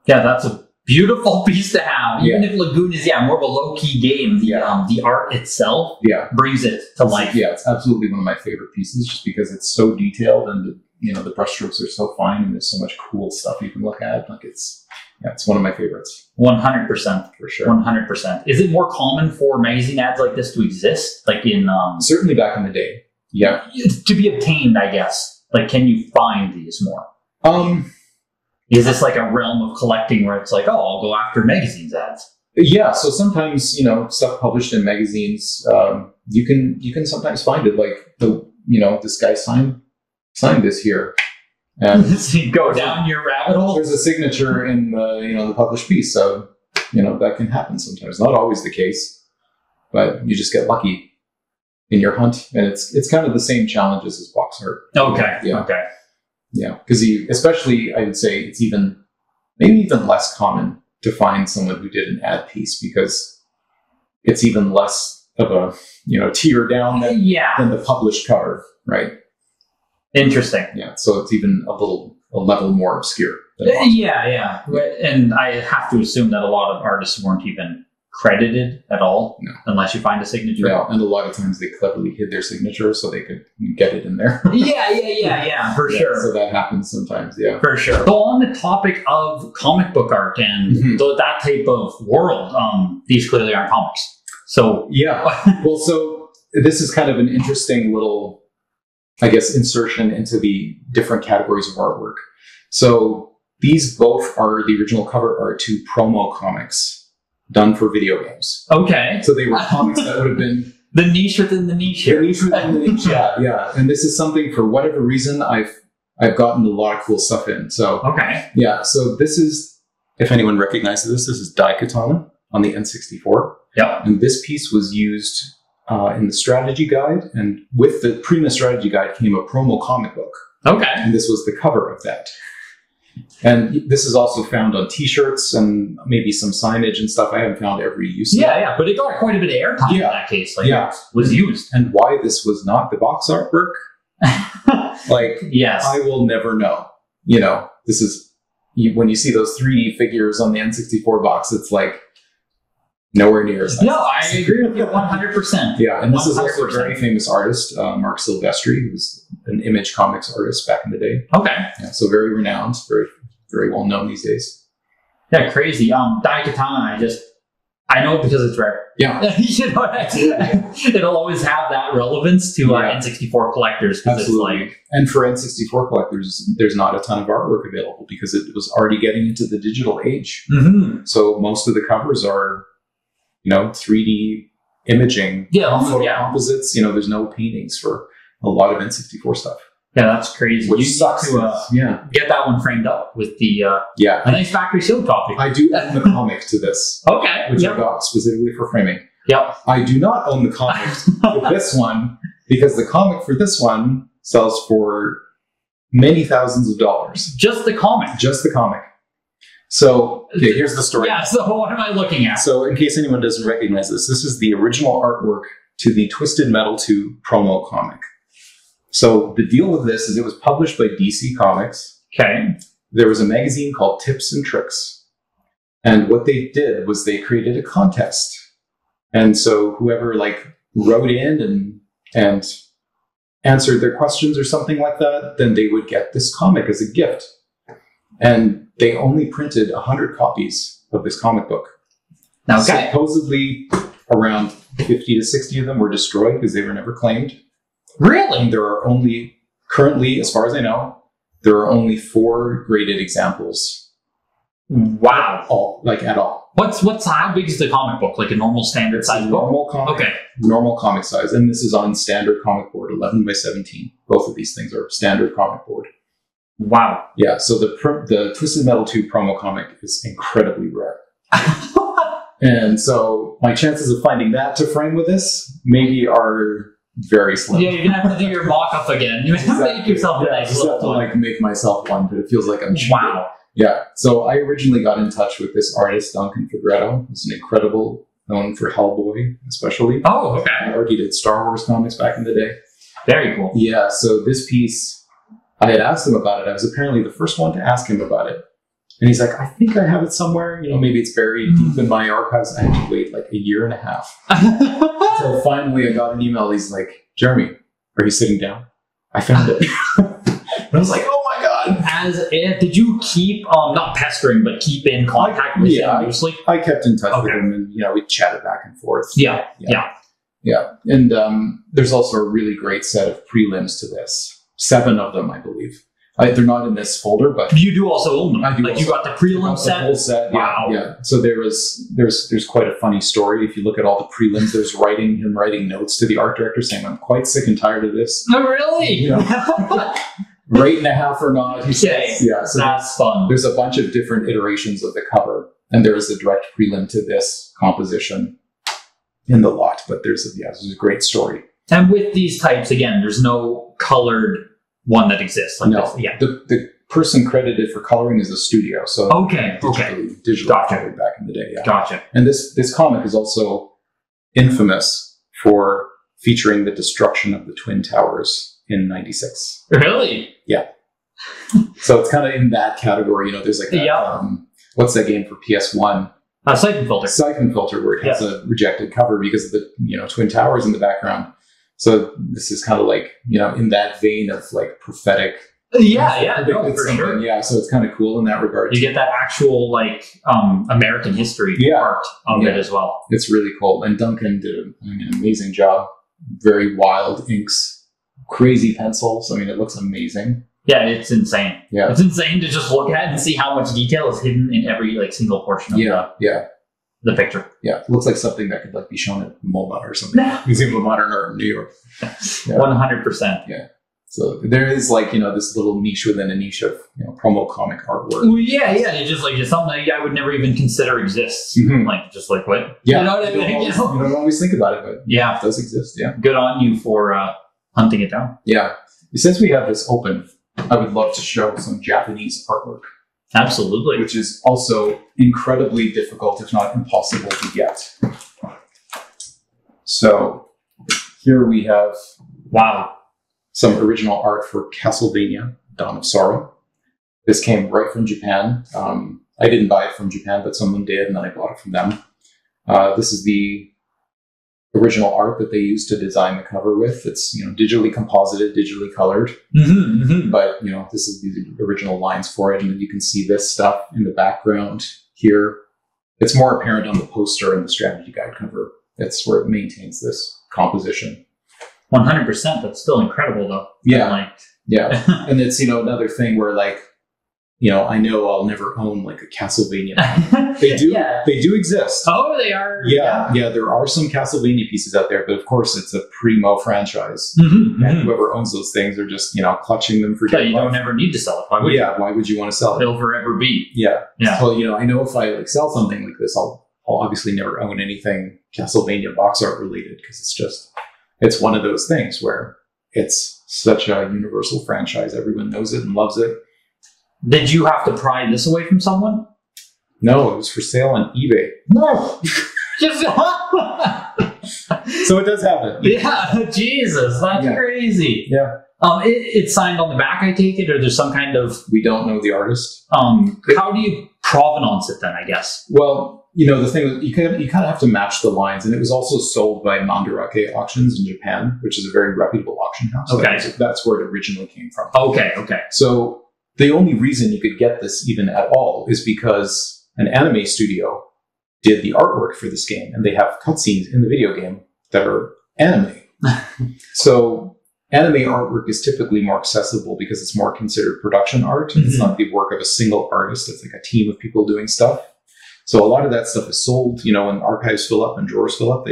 C: Yeah, that's a beautiful piece to have. Even if Lagoon is more of a low-key game, the art itself brings it to life. Yeah,
B: it's absolutely one of my favorite pieces just because it's so detailed and the brush strokes are so fine and there's so much cool stuff you can look at. It's one of my favorites.
C: 100%.
B: For sure.
C: 100%. Is it more common for magazine ads like this to exist?
B: Certainly back in the day. Yeah.
C: To be obtained, I guess. Can you find these more? Is this a realm of collecting where it's I'll go after magazines ads?
B: Yeah, so sometimes, stuff published in magazines, you can sometimes find it. This guy signed this here. And
C: so you go down your rabbit hole.
B: There's a signature in the published piece, so that can happen sometimes. Not always the case, but you just get lucky in your hunt, and it's kind of the same challenges as box art.
C: Okay.
B: Yeah, because especially I would say it's maybe even less common to find someone who did an ad piece because it's even less of a tier down than the published cover, right?
C: Interesting.
B: Yeah, so it's even a level more obscure.
C: Yeah. And I have to assume that a lot of artists weren't even credited at all, unless you find a signature.
B: Yeah, and a lot of times they cleverly hid their signature so they could get it in there.
C: Yeah, for sure.
B: So that happens sometimes, yeah.
C: For sure. So on the topic of comic book art and that type of world, these clearly aren't comics. So
B: yeah, well, so this is kind of an interesting little, I guess, insertion into the different categories of artwork. So these both are the original cover art to promo comics done for video games.
C: Okay.
B: So they were comics that would have been...
C: the niche within the niche here.
B: The niche within the niche, yeah. And this is something, for whatever reason, I've gotten a lot of cool stuff in. So yeah, so this is, if anyone recognizes this is Daikatana on the N64.
C: Yeah.
B: And this piece was used in the strategy guide, and with the Prima strategy guide came a promo comic book.
C: Okay.
B: And this was the cover of that. And this is also found on T-shirts and maybe some signage and stuff. I haven't found every use.
C: Yeah, but it got quite a bit of airtime in that case. Like, it was used.
B: And why this was not the box artwork, like,
C: yes,
B: I will never know. You know, this is, when you see those 3D figures on the N64 box, it's like nowhere near as nice.
C: No, I agree with you 100%.
B: Yeah, and this
C: 100%.
B: is also a very famous artist, Mark Silvestri, who was an Image Comics artist back in the day.
C: Okay.
B: Yeah, so very renowned, very well known these days.
C: Yeah, crazy. Daikatana, I know it because it's rare.
B: Yeah.
C: You know, it'll always have that relevance to N64 collectors.
B: Absolutely.
C: It's like,
B: and for N64 collectors, there's not a ton of artwork available because it was already getting into the digital age.
C: mm-hmm.
B: So most of the covers are, 3D imaging, photo composites. There's no paintings for a lot of N64 stuff.
C: Yeah, that's crazy.
B: Which
C: you
B: sucks.
C: To, get that one framed up with the a nice factory sealed copy.
B: I do own the comic to this.
C: Okay.
B: Which I got specifically for framing.
C: Yep.
B: I do not own the comic for this one because the comic for this one sells for many thousands of dollars.
C: Just the comic?
B: Just the comic. So, okay, here's the story.
C: Yeah, so what am I looking at?
B: So, in case anyone doesn't recognize this is the original artwork to the Twisted Metal 2 promo comic. So, the deal with this is it was published by DC Comics.
C: Okay.
B: There was a magazine called Tips and Tricks. And what they did was they created a contest. And so, whoever wrote in and answered their questions or something like that, then they would get this comic as a gift. And they only printed 100 copies of this comic book.
C: Okay.
B: Supposedly, around 50 to 60 of them were destroyed because they were never claimed.
C: Really?
B: And there are only, currently, as far as I know, there are only 4 graded examples.
C: Wow.
B: At all.
C: How big is the comic book? Like a normal standard size book?
B: Normal comic.
C: Okay.
B: Normal comic size. And this is on standard comic board, 11 by 17. Both of these things are standard comic board.
C: Wow.
B: Yeah, so the Twisted Metal 2 promo comic is incredibly rare. And so my chances of finding that to frame with this maybe are very slim.
C: Yeah, you're going to have to do your mock-up again. You have to make yourself a nice
B: little one. I have to make myself one, but it feels like I'm cheating.
C: Wow.
B: Yeah, so I originally got in touch with this artist, Duncan Fegretto, who's an incredible, known for Hellboy especially.
C: Oh, okay.
B: Or he did Star Wars comics back in the day.
C: Very cool.
B: Yeah, so this piece, I had asked him about it. I was apparently the first one to ask him about it. And he's like, I think I have it somewhere. Maybe it's buried deep in my archives. I had to wait a year and a half. So finally I got an email. He's like, Jeremy, are you sitting down? I found it. And I was like, oh my God.
C: Did you keep, not pestering, but keep in contact with him loosely?
B: I kept in touch with him and, we chatted back and forth.
C: Yeah.
B: And there's also a really great set of prelims to this. 7 of them, I believe. They're not in this folder, but
C: you do also own them.
B: I do.
C: You got the prelim set.
B: The whole set.
C: Wow.
B: Yeah. So there's quite a funny story. If you look at all the prelims, there's him writing notes to the art director saying, "I'm quite sick and tired of this."
C: Oh, really?
B: Rate and a half or not? He says. Yeah. So
C: that's fun.
B: There's a bunch of different iterations of the cover, and there is a direct prelim to this composition in the lot. But there's a great story.
C: And with these types, again, there's no colored one that exists.
B: No, the person credited for coloring is the studio. So digitally
C: Gotcha.
B: Back in the day. Yeah.
C: Gotcha.
B: And this comic is also infamous for featuring the destruction of the Twin Towers in '96.
C: Really?
B: Yeah. So it's kind of in that category. There's that, what's that game for PS1?
C: Siphon Filter.
B: Siphon Filter, where it has a rejected cover because of the Twin Towers in the background. So this is kind of in that vein of prophetic.
C: Yeah, no, for sure.
B: Yeah, so it's kind of cool in that regard.
C: You get that actual American history art of it as well.
B: It's really cool. And Duncan did an amazing job. Very wild inks, crazy pencils. It looks amazing.
C: Yeah, it's insane.
B: Yeah.
C: It's insane to just look at and see how much detail is hidden in every single portion of the picture.
B: Yeah, it looks like something that could be shown at MoMA or something. Museum of Modern Art in New York.
C: 100%.
B: Yeah. So there is this little niche within a niche of promo comic artwork.
C: Well, yeah. It's just something I would never even consider exists.
B: Mm-hmm.
C: What?
B: Yeah.
C: You know what I mean?
B: You don't always think about it, but it does exist. Yeah.
C: Good on you for hunting it down.
B: Yeah. Since we have this open, I would love to show some Japanese artwork.
C: Absolutely.
B: Which is also incredibly difficult, if not impossible, to get. So here we have some original art for Castlevania, Dawn of Sorrow. This came right from Japan. I didn't buy it from Japan, but someone did, and then I bought it from them. This is the original art that they used to design the cover with. It's, digitally composited, digitally colored. But, this is the original lines for it. And then you can see this stuff in the background here. It's more apparent on the poster and the strategy guide cover. That's where it maintains this composition.
C: 100%. That's still incredible, though.
B: Yeah. Yeah. And it's, another thing where, I know I'll never own a Castlevania. They do exist.
C: Oh, they are.
B: Yeah. There are some Castlevania pieces out there, but of course it's a primo franchise, and whoever owns those things are just clutching them for.
C: Yeah, you don't ever need to sell it. Why would you?
B: Why would you want to sell it?
C: It'll forever be.
B: Yeah. Well, I know if I sell something like this, I'll obviously never own anything Castlevania box art related, because it's one of those things where it's such a universal franchise. Everyone knows it and loves it.
C: Did you have to pry this away from someone?
B: No, it was for sale on eBay.
C: No.
B: So it does happen.
C: Yeah, Jesus, that's crazy.
B: Yeah.
C: It's signed on the back, I take it, or there's some kind of...
B: We don't know the artist.
C: How do you provenance it then, I guess?
B: Well, the thing is, you kind of have to match the lines, and it was also sold by Mandarake Auctions in Japan, which is a very reputable auction house.
C: Okay.
B: That's where it originally came from.
C: Okay.
B: So the only reason you could get this even at all is because an anime studio did the artwork for this game, and they have cutscenes in the video game that are anime. So anime artwork is typically more accessible because it's more considered production art. It's not the work of a single artist. It's a team of people doing stuff. So a lot of that stuff is sold, when archives fill up and drawers fill up,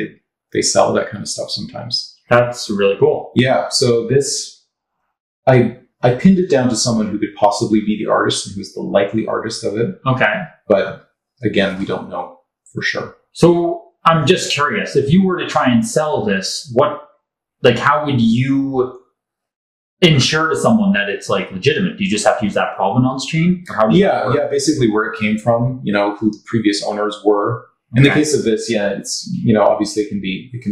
B: they sell that kind of stuff sometimes.
C: That's really cool.
B: Yeah. So this, I pinned it down to someone who could possibly be the artist and who's the likely artist of it.
C: Okay.
B: But again, we don't know for sure.
C: So I'm just curious, if you were to try and sell this, how would you ensure to someone that it's legitimate? Do you just have to use that provenance chain? Or how
B: basically where it came from, who the previous owners were. In the case of this, it's, obviously it can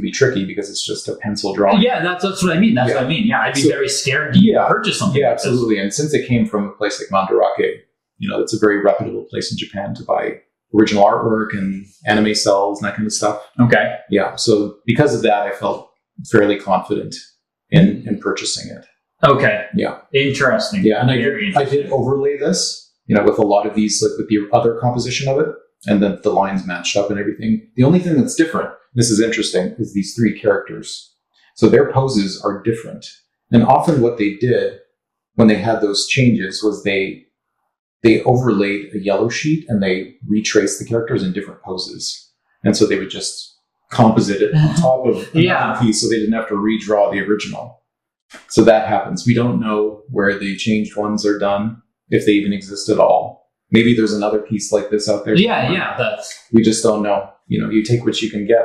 B: be tricky because it's just a pencil drawing.
C: Yeah, that's what I mean. That's what I mean. Yeah, I'd be very scared to purchase something.
B: Yeah, absolutely. And since it came from a place like Mandarake, it's a very reputable place in Japan to buy original artwork and anime cells and that kind of stuff.
C: Okay.
B: Yeah. So because of that, I felt fairly confident in purchasing it.
C: Okay.
B: Yeah.
C: Interesting.
B: Yeah. And I did overlay this, with a lot of these, with the other composition of it. And then the lines matched up and everything. The only thing that's different, this is interesting, is these three characters. So their poses are different. And often what they did when they had those changes was they overlaid a yellow sheet and they retraced the characters in different poses. And so they would just composite it on top of another piece so they didn't have to redraw the original. So that happens. We don't know where the changed ones are done, if they even exist at all. Maybe there's another piece like this out there. We just don't know. You take what you can get.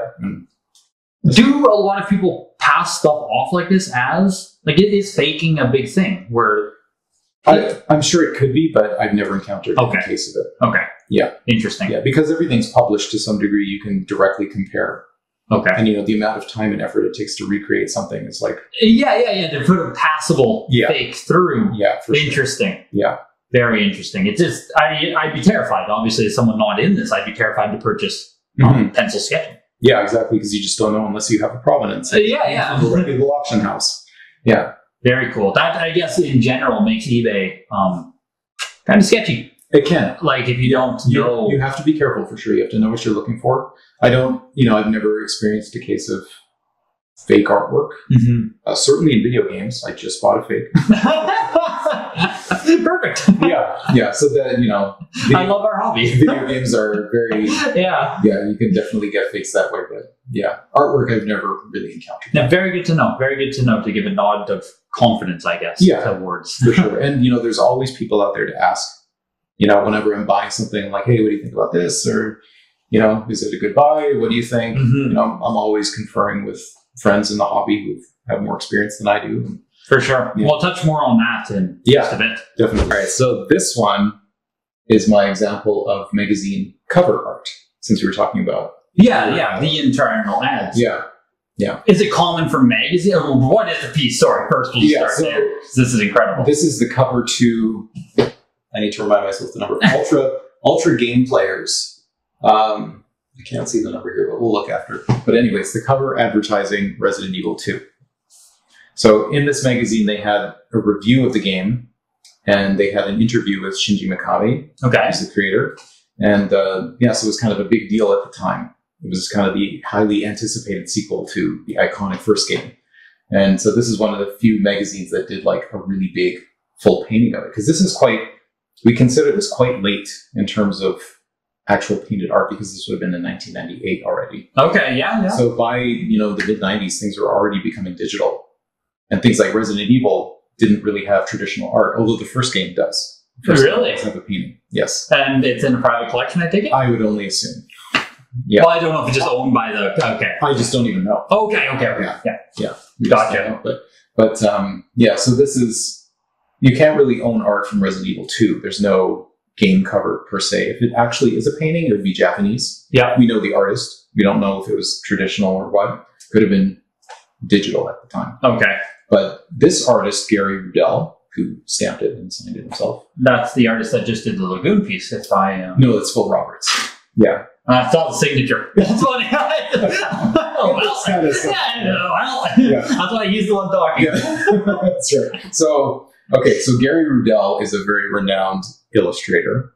C: Do a lot of people pass stuff off like this as it is faking a big thing? Where
B: I'm sure it could be, but I've never encountered a case of it.
C: Okay.
B: Yeah.
C: Interesting.
B: Yeah, because everything's published to some degree, you can directly compare.
C: Okay.
B: And the amount of time and effort it takes to recreate something is
C: to put a passable fake through.
B: Yeah, for sure.
C: Interesting.
B: Yeah.
C: Very interesting. It's just, I'd be terrified. Obviously, as someone not in this, I'd be terrified to purchase pencil sketching.
B: Yeah, exactly, because you just don't know unless you have a provenance.
C: A
B: reputable auction house. Yeah.
C: Very cool. That, I guess, in general, makes eBay kind of sketchy.
B: It can.
C: If you don't know...
B: You have to be careful, for sure. You have to know what you're looking for. I've never experienced a case of fake artwork. Certainly in video games. I just bought a fake.
C: Perfect.
B: Yeah. So that,
C: I love our hobby.
B: Video games are very... Yeah, you can definitely get fakes that way. But artwork I've never really encountered.
C: Yeah, very good to know. Very good to know, to give a nod of confidence, I guess, to words.
B: For sure. And, there's always people out there to ask, whenever I'm buying something, I'm like, hey, what do you think about this? Or, is it a good buy? What do you think? I'm always conferring with friends in the hobby who have more experience than I do.
C: For sure. We'll touch more on that in just a bit.
B: Definitely. All right. So this one is my example of magazine cover art, since we were talking about.
C: The internal ads.
B: Yeah.
C: Is it common for magazine? Or what is the piece? Sorry, first we'll start there. This is incredible.
B: This is the cover to, I need to remind myself the number, Ultra Game Players. I can't see the number here, but we'll look after. But anyways, the cover advertising Resident Evil 2. So in this magazine, they had a review of the game, and they had an interview with Shinji Mikami, who's the creator. And so it was kind of a big deal at the time. It was kind of the highly anticipated sequel to the iconic first game. And so this is one of the few magazines that did like a really big full painting of it. Because this is we consider this quite late in terms of actual painted art, because this would have been in 1998 already.
C: Okay, yeah.
B: So by, the mid-90s, things were already becoming digital. And things like Resident Evil didn't really have traditional art, although the first game does.
C: Really?
B: Have a painting, yes.
C: And it's in a private collection, I take it?
B: I would only assume. Yeah.
C: Well, I don't know if it's just owned by the... Okay.
B: I just don't even know.
C: Okay.
B: Yeah.
C: Gotcha.
B: But so this is... You can't really own art from Resident Evil 2. There's no game cover per se. If it actually is a painting, it would be Japanese.
C: Yeah.
B: We know the artist. We don't know if it was traditional or what. Could have been digital at the time.
C: Okay.
B: But this artist, Gary Rudell, who stamped it and signed it himself.
C: That's the artist that just did the Lagoon piece, if I...
B: No, that's Phil Roberts. Yeah.
C: I thought the signature. That's funny. That's why he's the one talking.
B: Yeah. That's right. So Gary Rudell is a very renowned illustrator.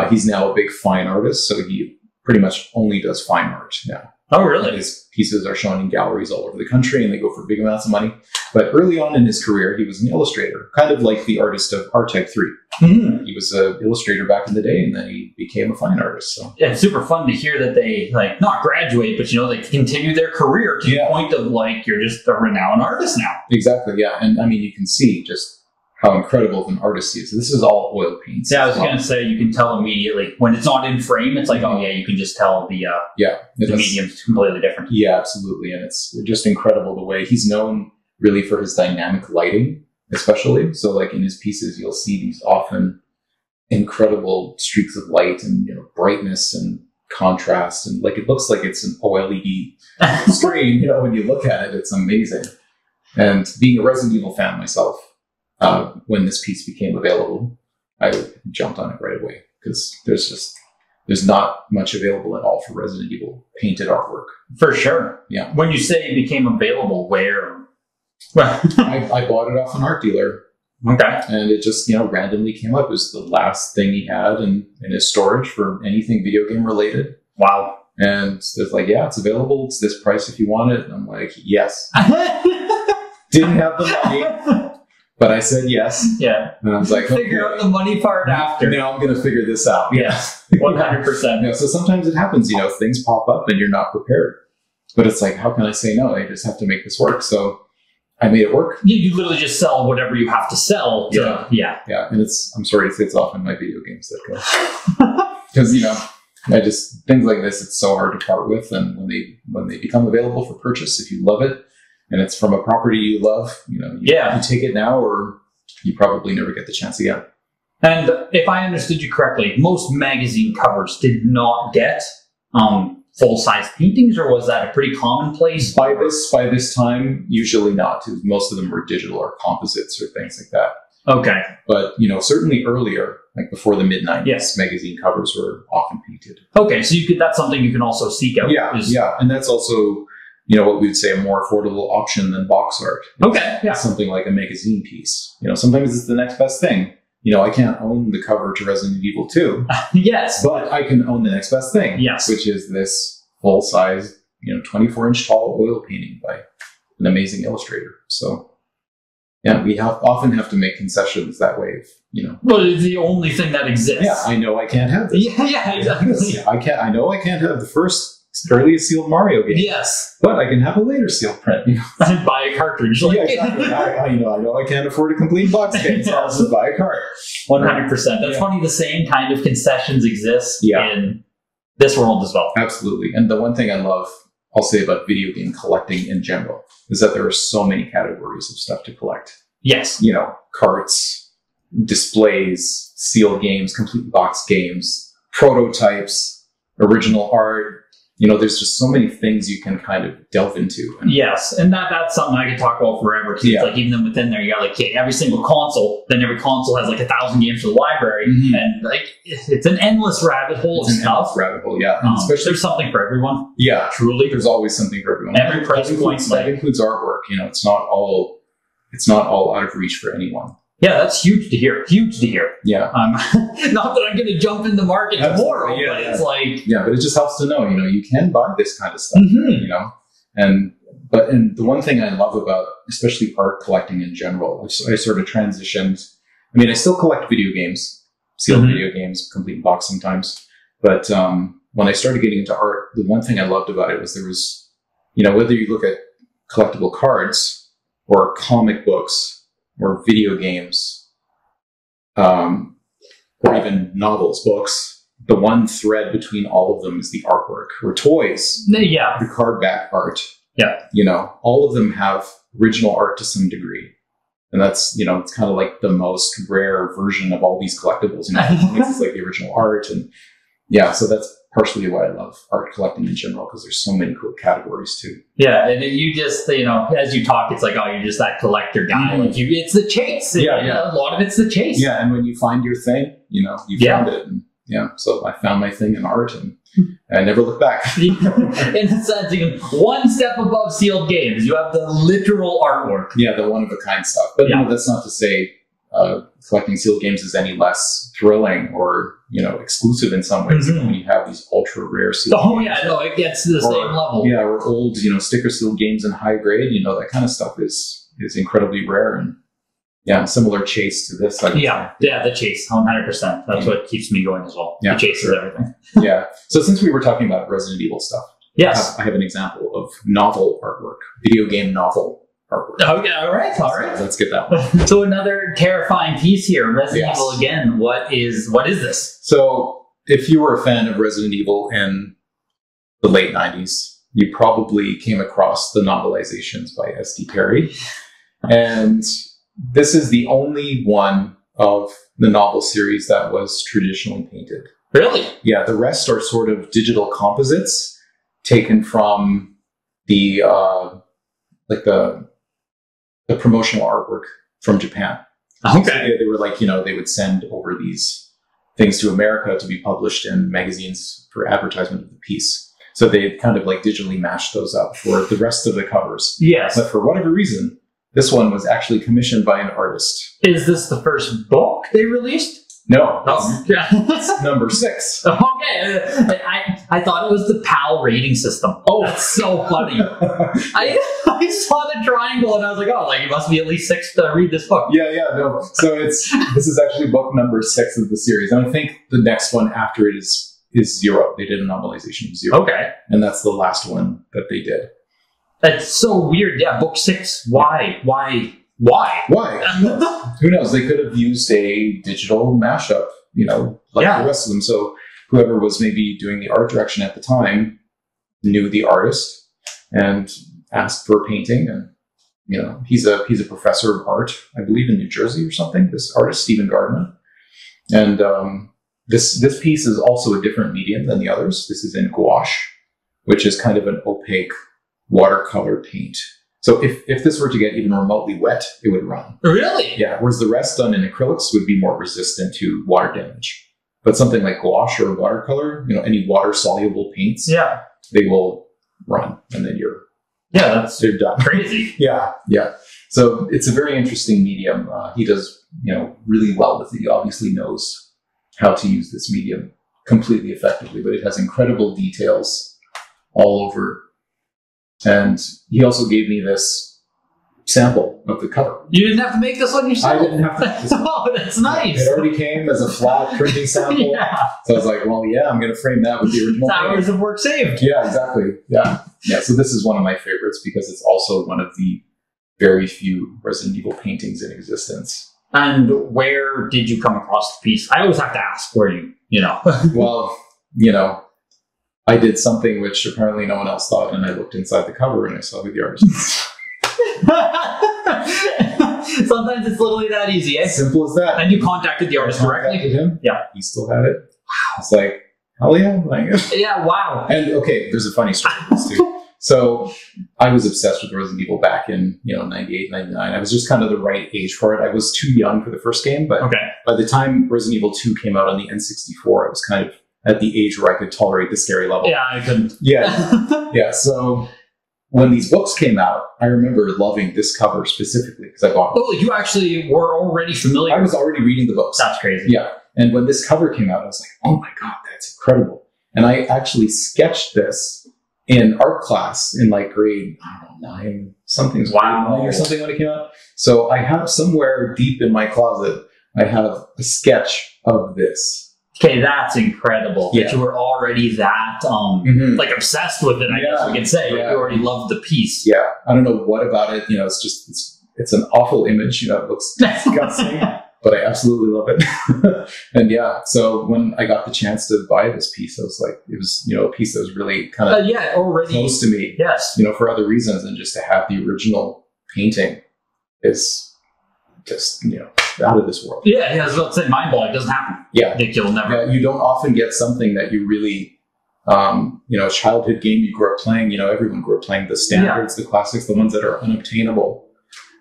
B: He's now a big fine artist, so he pretty much only does fine art now.
C: Oh, really?
B: His pieces are shown in galleries all over the country, and they go for big amounts of money. But early on in his career, he was an illustrator, kind of like the artist of R-Type 3. Mm-hmm. He was an illustrator back in the day, and then he became a fine artist. So
C: it's super fun to hear that they not graduate, but they continue their career to the point of you're just a renowned artist now.
B: Exactly, yeah. And I mean, you can see just how incredible of an artist he is. This is all oil paints.
C: Yeah, I was going to say, you can tell immediately. When it's not in frame, it's like, you can just tell the medium's completely different.
B: Yeah, absolutely. And it's just incredible the way he's known really for his dynamic lighting, especially. So in his pieces, you'll see these often incredible streaks of light and brightness and contrast. And it looks like it's an OLED screen. When you look at it, it's amazing. And being a Resident Evil fan myself, when this piece became available, I jumped on it right away, because there's not much available at all for Resident Evil painted artwork.
C: For sure.
B: Yeah.
C: When you say it became available, where?
B: I bought it off an art dealer.
C: Okay.
B: And it just, randomly came up. It was the last thing he had in his storage for anything video game related.
C: Wow.
B: And it's it's available. It's this price if you want it. And I'm like, yes. Didn't have the money. But I said yes.
C: Yeah.
B: And I was like,
C: figure out the money part after.
B: Now I'm going to figure this out.
C: Yes. 100%.
B: So sometimes it happens, things pop up and you're not prepared. But it's how can I say no? I just have to make this work. So I made it work.
C: You literally just sell whatever you have to sell. Yeah.
B: And I'm sorry to say, it's often my video games that go. Because, things like this, it's so hard to part with. And when they become available for purchase, if you love it, and it's from a property you love, you take it now, or you probably never get the chance again.
C: And if I understood you correctly, most magazine covers did not get full-size paintings, or was that a pretty commonplace?
B: By this time, usually not. Most of them were digital or composites or things like that.
C: Okay.
B: But, certainly earlier, before the mid-90s, magazine covers were often painted.
C: Okay, so that's something you can also seek out.
B: Yeah, and that's also... what we would say a more affordable option than box art.
C: Okay, yeah.
B: Something like a magazine piece. Sometimes it's the next best thing. I can't own the cover to Resident Evil 2.
C: Yes.
B: But I can own the next best thing.
C: Yes.
B: Which is this full-size, 24-inch tall oil painting by an amazing illustrator. So, we often have to make concessions that way.
C: Well, it's the only thing that exists.
B: Yeah, I know I can't have this.
C: Yeah, exactly.
B: I know I can't have the first earliest sealed Mario game.
C: Yes.
B: But I can have a later sealed print.
C: And buy a cartridge.
B: Yeah, exactly. I know I can't afford a complete box game, so I'll just buy a cart.
C: 100%. That's funny. The same kind of concessions exist in this world as well.
B: Absolutely. And the one thing I'll say about video game collecting in general, is that there are so many categories of stuff to collect.
C: Yes.
B: Carts, displays, sealed games, complete box games, prototypes, original art. You know, there's just so many things you can kind of delve into.
C: Yes, and that's something I could talk about forever. Cause it's like even then within there, you got like every single console. Then every console has like 1,000 games for the library, and like it's an endless rabbit hole of stuff.
B: Endless rabbit hole, yeah.
C: Especially there's something for everyone.
B: Yeah,
C: truly,
B: there's always something for everyone.
C: Every price point
B: that includes artwork. You know, it's not all out of reach for anyone.
C: Yeah, that's huge to hear. Huge to hear.
B: Yeah.
C: Not that I'm going to jump in the market tomorrow, but it's like...
B: Yeah, but it just helps to know, you know, you can buy this kind of stuff, you know? And the one thing I love about, especially art collecting in general, I sort of transitioned. I mean, I still collect video games, sealed video games, complete box sometimes. But when I started getting into art, the one thing I loved about it was there was, you know, whether you look at collectible cards or comic books, or video games, or even novels, books, the one thread between all of them is the artwork. Or toys, the card back art.
C: Yeah.
B: You know, all of them have original art to some degree. And that's, you know, it's kind of like the most rare version of all these collectibles. You know, it's like the original art. And yeah, so that's partially why I love art collecting in general, because there's so many cool categories too.
C: Yeah, and then you just, you know, as you talk, it's like, oh, you're just that collector guy. Like it's the chase. A lot of it's the chase.
B: Yeah, and when you find your thing, you know, you found it. And so I found my thing in art, and I never looked back.
C: In a sense, even one step above sealed games, you have the literal artwork.
B: Yeah, the one of a kind stuff. But you know, that's not to say collecting sealed games is any less thrilling or, you know, exclusive in some ways. When you have these ultra rare sealed games.
C: No, it gets to the same level.
B: Yeah, or old, you know, sticker sealed games in high grade, you know, that kind of stuff is incredibly rare. And yeah, similar chase to this. The
C: chase, 100%. That's what keeps me going as well.
B: Yeah,
C: the chase is everything.
B: Yeah. So since we were talking about Resident Evil stuff,
C: yes,
B: I have an example of novel artwork, video game novel artwork.
C: Okay, all right.
B: So let's get that one.
C: So another terrifying piece here, Resident Evil again. What is this?
B: So if you were a fan of Resident Evil in the late 90s, you probably came across the novelizations by S.D. Perry. And this is the only one of the novel series that was traditionally painted.
C: Really?
B: Yeah, the rest are sort of digital composites taken from the promotional artwork from Japan.
C: Okay.
B: So they were like, you know, they would send over these things to America to be published in magazines for advertisement of the piece. So they kind of like digitally mashed those up for the rest of the covers.
C: Yes.
B: But for whatever reason, this one was actually commissioned by an artist.
C: Is this the first book they released?
B: No.
C: It's
B: number 6.
C: Okay. I thought it was the PAL rating system. Oh, that's so funny. I saw the triangle and I was like, oh, like it must be at least 6 to read this book.
B: Yeah, no. So this is actually book number 6 of the series. And I think the next one after it is 0. They did a novelization of 0. Okay. And that's the last one that they did.
C: That's so weird. Yeah, book 6. Why?
B: Who knows? They could have used a digital mashup, you know, like the rest of them. So whoever was maybe doing the art direction at the time knew the artist and asked for a painting. And, you know, he's a professor of art, I believe in New Jersey or something, this artist, Stephen Gardner. And this piece is also a different medium than the others. This is in gouache, which is kind of an opaque watercolor paint. So if this were to get even remotely wet, it would run.
C: Really?
B: Yeah, whereas the rest done in acrylics would be more resistant to water damage. But something like gouache or watercolor, you know, any water-soluble paints, they will run, and then they're done.
C: Crazy.
B: Yeah. So it's a very interesting medium. He does, you know, really well with it. He obviously knows how to use this medium completely effectively, but it has incredible details all over. And he also gave me this sample of the cover.
C: You didn't have to make this one yourself?
B: I didn't have to make this one.
C: Oh, that's nice.
B: It already came as a flat printing sample. So I was like, well, yeah, I'm going to frame that with the original.
C: Hours of work saved.
B: Yeah, exactly. Yeah. So this is one of my favorites because it's also one of the very few Resident Evil paintings in existence.
C: And where did you come across the piece? I always have to ask where you know.
B: Well, you know, I did something which apparently no one else thought, and I looked inside the cover and I saw who the artist was.
C: Sometimes it's literally that easy, eh?
B: Simple as that.
C: And you contacted the artist directly?
B: Him.
C: Yeah.
B: He still had it. Wow. It's like, hell yeah. Like,
C: yeah, wow.
B: And okay, there's a funny story with this too. So I was obsessed with Resident Evil back in, 98, 99. I was just kind of the right age for it. I was too young for the first game, but by the time Resident Evil 2 came out on the N64, I was kind of at the age where I could tolerate the scary level.
C: Yeah, I couldn't.
B: Yeah. Yeah. So when these books came out, I remember loving this cover specifically because I bought them.
C: Oh, you actually were already familiar?
B: I was already reading the books.
C: That's crazy.
B: Yeah. And when this cover came out, I was like, oh my God, that's incredible. And I actually sketched this in art class in like grade, I don't know, 9, something's grade 9 or something when it came out. So I have somewhere deep in my closet, I have a sketch of this.
C: Okay, that's incredible.
B: Yeah.
C: That you were already that like obsessed with it, I guess we could say. Yeah. You already loved the piece.
B: Yeah. I don't know what about it. It's just it's an awful image. It looks disgusting. But I absolutely love it. And yeah, so when I got the chance to buy this piece, I was like, it was, a piece that was really kind of
C: already
B: close to me.
C: Yes.
B: For other reasons, and just to have the original painting is just, out of this world.
C: Yeah, I was about to say mind-blowing. It doesn't happen.
B: Yeah.
C: You'll never.
B: Yeah, you don't often get something that you really, a childhood game you grew up playing, everyone grew up playing the standards, the classics, the ones that are unobtainable.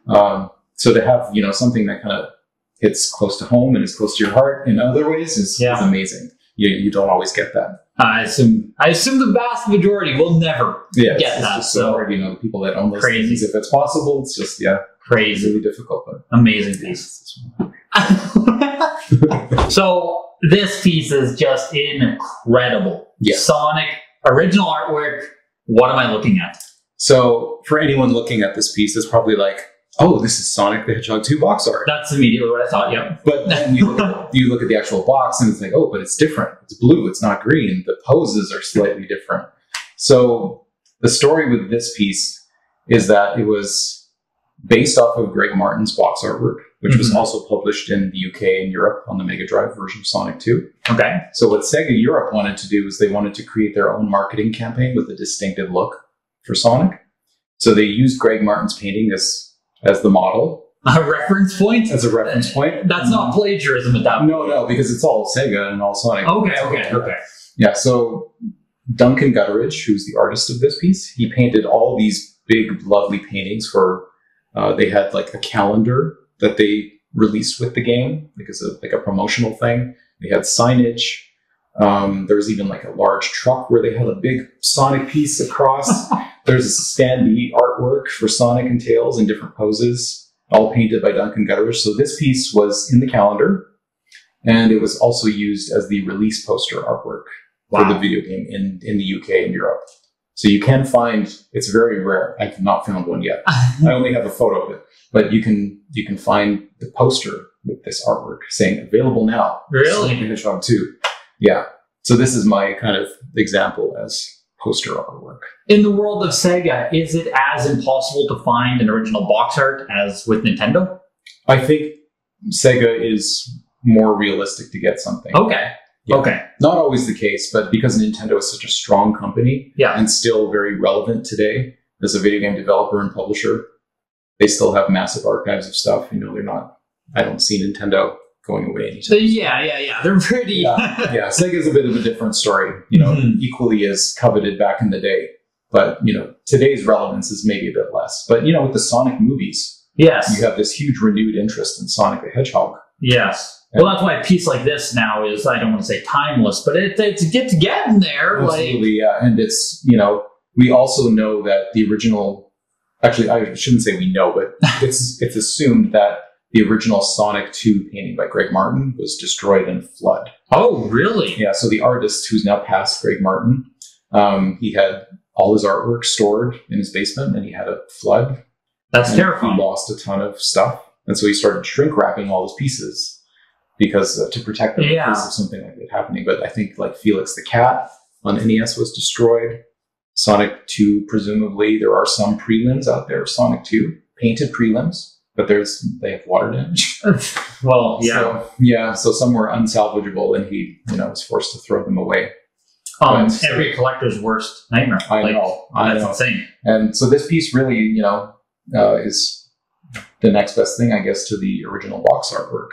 B: So to have, something that kind of hits close to home and is close to your heart in other ways is amazing. You don't always get that. I assume
C: the vast majority will never get that.
B: Just so hard, the people that own those things, if it's possible, it's just,
C: crazy.
B: Really difficult. But
C: amazing piece. So this piece is just incredible.
B: Yeah.
C: Sonic, original artwork. What am I looking at?
B: So for anyone looking at this piece, it's probably like, oh, this is Sonic the Hedgehog 2 box art.
C: That's immediately what I thought, yeah.
B: But then you look at the actual box and it's like, oh, but it's different. It's blue. It's not green. The poses are slightly different. So the story with this piece is that it was based off of Greg Martin's box artwork, which was also published in the UK and Europe on the Mega Drive version of Sonic 2. Okay. So what Sega Europe wanted to do is they wanted to create their own marketing campaign with a distinctive look for Sonic. So they used Greg Martin's painting as the model.
C: A reference point?
B: As a reference point.
C: That's not plagiarism at that point.
B: No, because it's all Sega and all Sonic.
C: Okay.
B: Yeah, so Duncan Gutteridge, who's the artist of this piece, he painted all these big, lovely paintings for, they had like a calendar that they released with the game, because of like a promotional thing. They had signage. There was even like a large truck where they had a big Sonic piece across. There's a standee artwork for Sonic and Tails in different poses, all painted by Duncan Gutteridge. So this piece was in the calendar, and it was also used as the release poster artwork for the video game in the UK and Europe. So you can find, it's very rare. I've not found one yet. I only have a photo of it, but you can find the poster with this artwork saying available now.
C: Really?
B: Sonic the Hedgehog 2. Yeah. So this is my kind of example as poster artwork.
C: In the world of Sega, is it as impossible to find an original box art as with Nintendo?
B: I think Sega is more realistic to get something.
C: Okay.
B: Yeah.
C: Okay.
B: Not always the case, but because Nintendo is such a strong company and still very relevant today as a video game developer and publisher, they still have massive archives of stuff. They're not, I don't see Nintendo going away anytime.
C: Yeah. They're pretty...
B: Yeah, Sega's a bit of a different story, equally as coveted back in the day. But, today's relevance is maybe a bit less. But, with the Sonic movies,
C: yes,
B: you have this huge renewed interest in Sonic the Hedgehog.
C: Yes. Well, that's why a piece like this now is, I don't want to say timeless, but it's getting there.
B: Absolutely, yeah. And it's, we also know that the original, actually, I shouldn't say we know, but it's assumed that the original Sonic 2 painting by Greg Martin was destroyed in a flood.
C: Oh, really?
B: Yeah, so the artist, who's now passed, Greg Martin, he had all his artwork stored in his basement, and he had a flood.
C: That's terrifying.
B: He lost a ton of stuff. And so he started shrink wrapping all his pieces because to protect them in case of something like that happening. But I think like Felix the Cat on NES was destroyed. Sonic 2, presumably, there are some prelims out there of Sonic 2, painted prelims, but they have water damage.
C: Well, yeah.
B: So some were unsalvageable, and he, was forced to throw them away.
C: Every collector's worst nightmare.
B: I know.
C: That's insane.
B: And so this piece really, is the next best thing, I guess, to the original box artwork.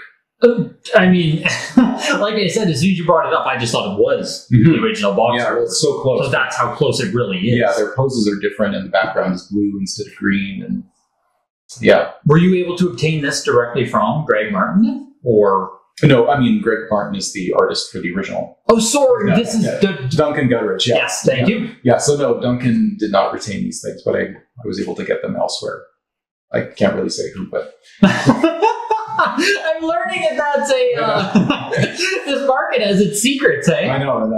C: I mean, like I said, as soon as you brought it up, I just thought it was the original box
B: Yeah,
C: art.
B: well, it's so close.
C: So that's how close it really is.
B: Yeah, their poses are different, and the background is blue instead of green, and yeah.
C: Were you able to obtain this directly from Greg Martin, or?
B: No, I mean, Greg Martin is the artist for the original.
C: Oh, sorry,
B: Yeah,
C: this is
B: yeah.
C: the.
B: Duncan Gutteridge, yeah.
C: Yes, thank you.
B: Yeah, so no, Duncan did not retain these things, but I was able to get them elsewhere. I can't really say who, but...
C: I'm learning that that's this market has its secrets, eh?
B: I know,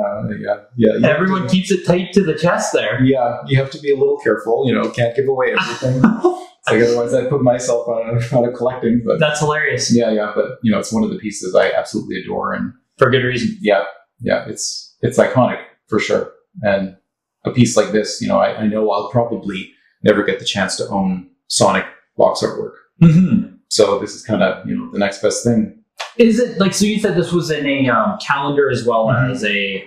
B: yeah.
C: Everyone keeps it tight to the chest there.
B: Yeah, you have to be a little careful, can't give away everything. Like otherwise I'd put myself out of collecting. But
C: that's hilarious.
B: Yeah, but it's one of the pieces I absolutely adore, and
C: for good reason.
B: Yeah, it's iconic for sure. And a piece like this, I know I'll probably never get the chance to own Sonic box artwork.
C: Mm-hmm.
B: So this is kind of the next best thing.
C: Is it like, so you said this was in a calendar as well as a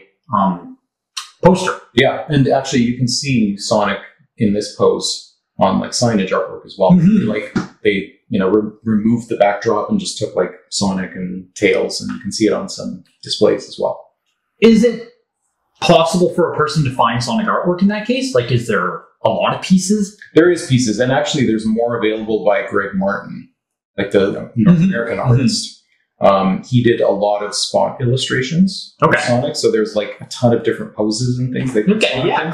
C: poster?
B: Yeah, and actually you can see Sonic in this pose on like signage artwork as well.
C: Mm-hmm.
B: Like they removed the backdrop and just took like Sonic and Tails, and you can see it on some displays as well.
C: Is it possible for a person to find Sonic artwork in that case? Like, is there a lot of pieces?
B: There is pieces, and actually there's more available by Greg Martin, like the North American artist. He did a lot of spot illustrations of Sonic, so there's like a ton of different poses and things.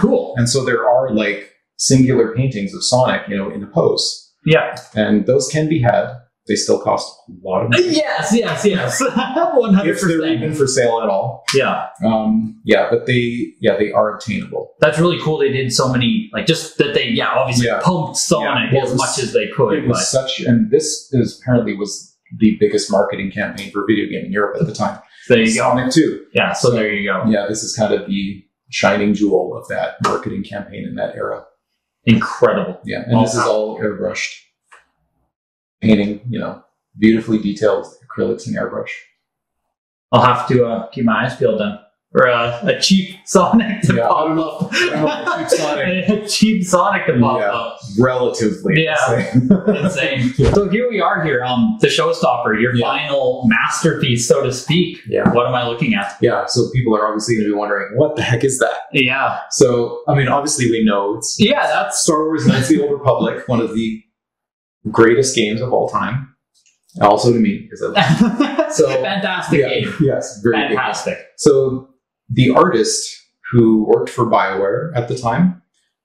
C: Cool.
B: And so there are like singular paintings of Sonic, in a pose.
C: Yeah.
B: And those can be had. They still cost a lot of money.
C: Yes. 100%.
B: If they're even for sale at all.
C: Yeah.
B: But they are obtainable.
C: That's really cool. They did so many, like, just that they, obviously pumped Sonic as much as they could.
B: It was and this apparently was the biggest marketing campaign for video game in Europe at the time.
C: There you go.
B: Sonic 2.
C: Yeah, so there you go.
B: Yeah, this is kind of the shining jewel of that marketing campaign in that era.
C: Incredible.
B: Yeah, and this is all airbrushed painting, beautifully detailed acrylics and airbrush.
C: I'll have to keep my eyes peeled then for a cheap Sonic to pop up. A cheap Sonic to pop up.
B: Relatively.
C: Yeah, insane. So here we are the showstopper, your final masterpiece, so to speak.
B: Yeah.
C: What am I looking at?
B: Yeah, so people are obviously going to be wondering, what the heck is that?
C: Yeah.
B: So, I mean, obviously we know it's
C: that's
B: Star Wars Knights of the Old Republic, one of the greatest games of all time. Also to me, because I love it. So
C: fantastic game.
B: Yes, very
C: fantastic.
B: Good. So the artist who worked for BioWare at the time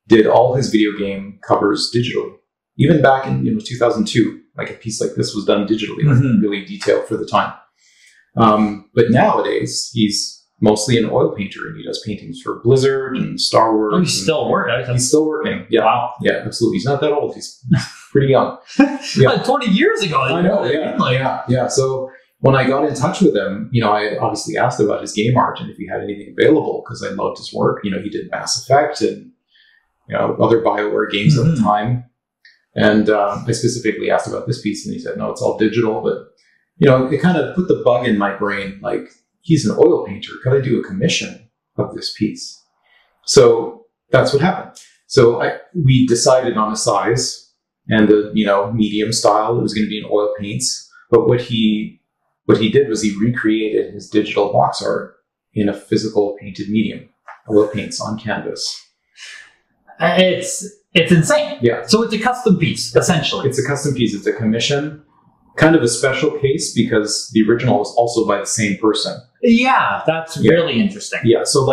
B: did all his video game covers digitally. Even back in 2002, like a piece like this was done digitally, like really detailed for the time. But nowadays, he's mostly an oil painter, and he does paintings for Blizzard and Star Wars.
C: Oh, he's still working.
B: He's still working. Yeah,
C: wow.
B: Yeah, absolutely. He's not that old. He's pretty young.
C: Yeah. 20 years ago.
B: I know. Yeah. So when I got in touch with him, I obviously asked about his game art and if he had anything available, because I loved his work. He did Mass Effect and other BioWare games at the time. And I specifically asked about this piece, and he said, no, it's all digital. But it kind of put the bug in my brain, like, he's an oil painter. Could I do a commission of this piece? So that's what happened. So we decided on a size and the medium style. It was going to be in oil paints. But what he did was he recreated his digital box art in a physical painted medium, oil paints on canvas.
C: It's insane.
B: Yeah.
C: So it's a custom piece, essentially.
B: It's a custom piece. It's a commission. Kind of a special case because the original was also by the same person.
C: Yeah, that's really interesting.
B: Yeah, so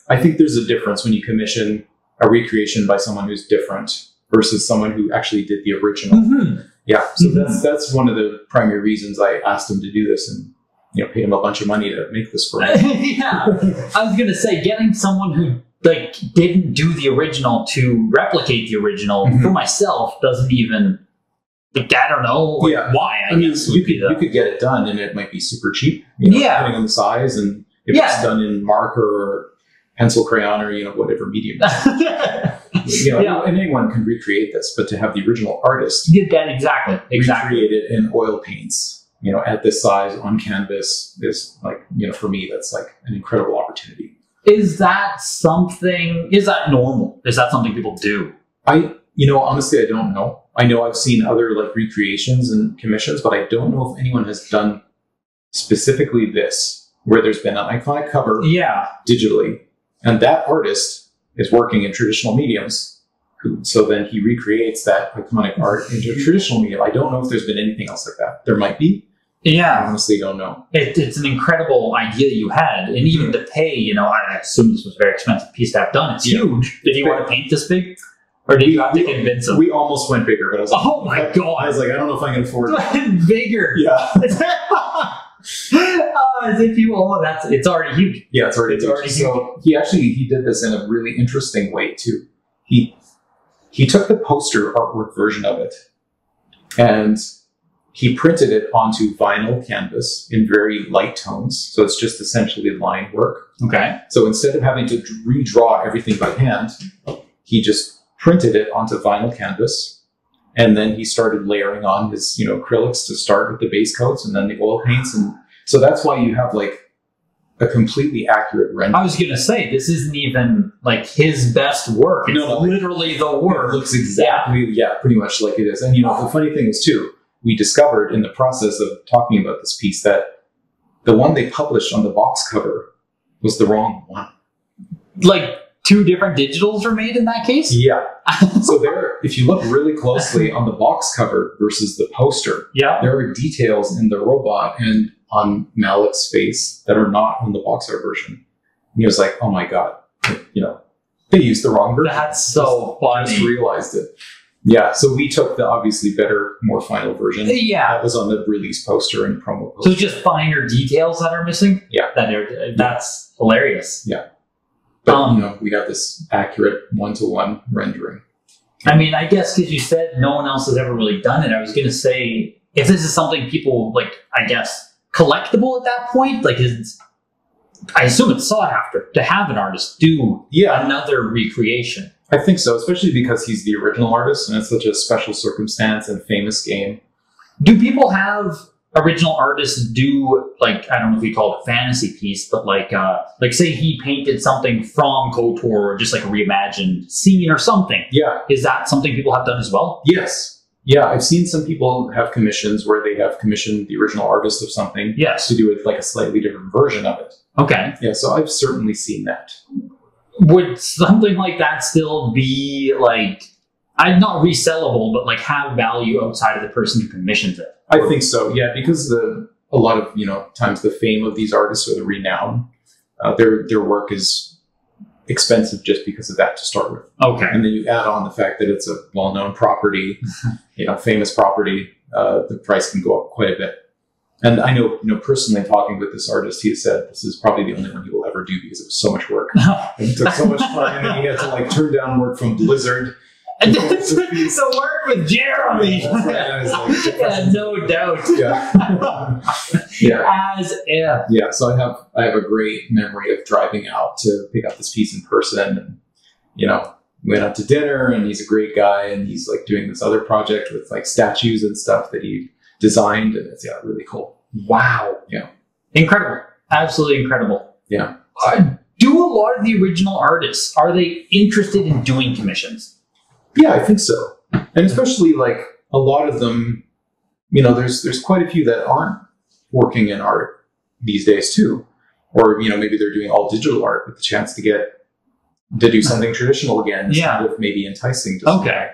B: I think there's a difference when you commission a recreation by someone who's different versus someone who actually did the original. Yeah, so that's one of the primary reasons I asked him to do this and paid him a bunch of money to make this for me.
C: Yeah, I was gonna say getting someone who didn't do the original to replicate the original for myself doesn't even. I don't know why. I mean,
B: you could get it done, and it might be super cheap. Depending on the size, and if it's done in marker or pencil crayon or whatever medium. And anyone can recreate this, but to have the original artist
C: exactly
B: recreate it in oil paints, at this size on canvas is for me that's like an incredible opportunity.
C: Is that something? Is that normal? Is that something people do?
B: Honestly, I don't know. I know I've seen other like recreations and commissions, but I don't know if anyone has done specifically this, where there's been an iconic cover digitally, and that artist is working in traditional mediums. So then he recreates that iconic art into a traditional medium. I don't know if there's been anything else like that. There might be.
C: Yeah.
B: I honestly don't know.
C: It's an incredible idea you had. And even to pay, I assume this was a very expensive piece to have done. It's huge. Did you want to paint this big? Or did you have to convince him?
B: We almost went bigger, but I was like,
C: oh my God.
B: I was like, I don't know if I can afford it.
C: Bigger.
B: Yeah.
C: As if it's already huge.
B: Yeah, it's already huge. So he did this in a really interesting way too. He took the poster artwork version of it and he printed it onto vinyl canvas in very light tones. So it's just essentially line work.
C: Okay.
B: So instead of having to redraw everything by hand, he just printed it onto vinyl canvas. And then he started layering on his, acrylics to start with the base coats and then the oil paints. And so that's why you have like a completely accurate render.
C: I was going to say, this isn't even like his best work. It's literally the work.
B: It looks exactly, pretty much like it is. And the funny thing is too, we discovered in the process of talking about this piece that the one they published on the box cover was the wrong one.
C: Like 2 different digitals were made in that case?
B: Yeah. So if you look really closely on the box cover versus the poster, there are details in the robot and on Malik's face that are not on the box art version. And he was like, oh my God, they used the wrong version.
C: That's so funny.
B: Just realized it. Yeah, so we took the obviously better, more final version.
C: Yeah.
B: That was on the release poster and promo poster.
C: So just finer details that are missing?
B: Yeah.
C: That's hilarious.
B: Yeah. But, we have this accurate one-to-one rendering.
C: I mean, I guess because you said no one else has ever really done it, I was going to say, if this is something people, collectible at that point, I assume it's sought after to have an artist do another recreation.
B: I think so, especially because he's the original artist and it's such a special circumstance and famous game.
C: Do people have original artists do, I don't know if you call it a fantasy piece, but say he painted something from KOTOR or just like a reimagined scene or something?
B: Yeah.
C: Is that something people have done as well?
B: Yes. Yeah, I've seen some people have commissions where they have commissioned the original artist of something to do it a slightly different version of it. Okay. Yeah, so I've certainly seen that.
C: Would something like that still be not resellable, but have value outside of the person who commissions it?
B: I think so, yeah, because a lot of times the fame of these artists or the renown, their work is expensive just because of that to start with. Okay. And then you add on the fact that it's a well-known property, famous property, the price can go up quite a bit. And I know, personally talking with this artist, he said this is probably the only one he will ever do because it was so much work. And it took so much time and he had to turn down work from Blizzard.
C: And to work with Jeremy. Yeah, no doubt.
B: Yeah.
C: As if.
B: Yeah, so I have a great memory of driving out to pick up this piece in person and, went out to dinner and he's a great guy and he's doing this other project with statues and stuff that he designed and it's really cool.
C: Wow.
B: Yeah.
C: Incredible. Absolutely incredible.
B: Yeah.
C: Do a lot of the original artists, are they interested in doing commissions?
B: Yeah, I think so. And especially a lot of them, there's quite a few that aren't working in art these days too. Or, maybe they're doing all digital art with the chance to do something traditional again. It's kind of maybe enticing to
C: Okay.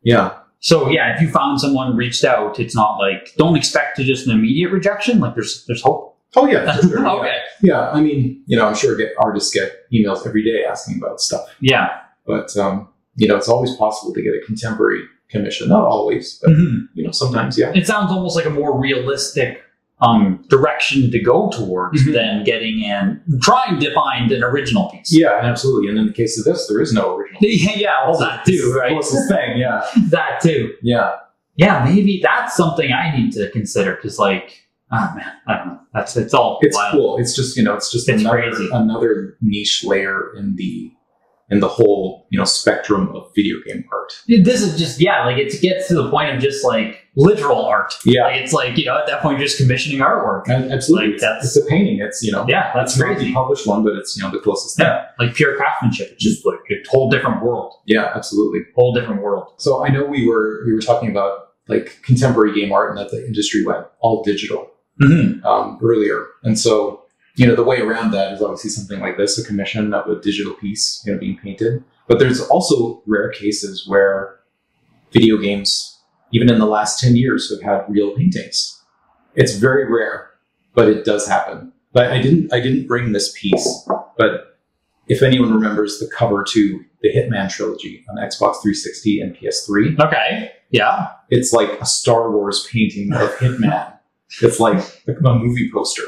B: Yeah.
C: So if you found someone reached out, it's not don't expect to just an immediate rejection. There's hope.
B: Oh yeah. For sure.
C: Okay.
B: Yeah. I mean, I'm sure artists get emails every day asking about stuff.
C: Yeah.
B: But, it's always possible to get a contemporary commission. Not always, but, sometimes, yeah.
C: It sounds almost like a more realistic direction to go towards than trying to find an original piece.
B: Yeah, absolutely. And in the case of this, there is no original piece.
C: Yeah, well, that too, right?
B: Closest thing, yeah.
C: That too.
B: Yeah.
C: Yeah, maybe that's something I need to consider because, oh man, I don't know. It's all
B: it's
C: wild.
B: Cool. It's just, it's
C: crazy.
B: another niche layer in the in the whole, spectrum of video game art.
C: This is just, like it gets to the point of just like literal art.
B: Yeah.
C: Like, it's like, at that point, you're just commissioning artwork.
B: Absolutely.
C: Like,
B: it's a painting. It's,
C: that's
B: it's not
C: crazy.
B: the published one, but it's, the closest thing.
C: Yeah. Like pure craftsmanship. It's just like a whole different world.
B: Yeah, absolutely.
C: Whole different world.
B: So I know we were talking about like contemporary game art and that the industry went all digital earlier. And so, the way around that is obviously something like this, a commission of a digital piece, being painted. But there's also rare cases where video games, even in the last 10 years, have had real paintings. It's very rare, but it does happen. But I didn't bring this piece, but if anyone remembers the cover to the Hitman trilogy on Xbox 360 and PS3.
C: Okay. Yeah.
B: It's like a Star Wars painting of Hitman. It's like a movie poster.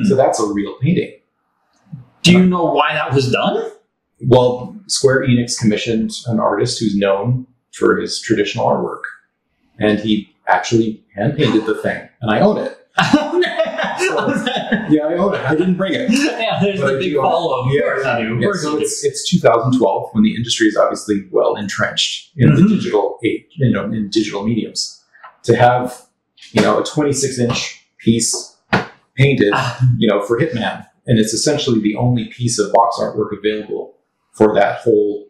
B: So that's a real painting.
C: Do you know why that was done?
B: Well, Square Enix commissioned an artist who's known for his traditional artwork. And he actually hand-painted the thing. And I own it. Yeah, I own it. I didn't bring it.
C: Yeah, there's the big follow-up.
B: So it's 2012 when the industry is obviously well entrenched in the digital age, in digital mediums. To have, a 26-inch piece painted, for Hitman, and it's essentially the only piece of box artwork available for that whole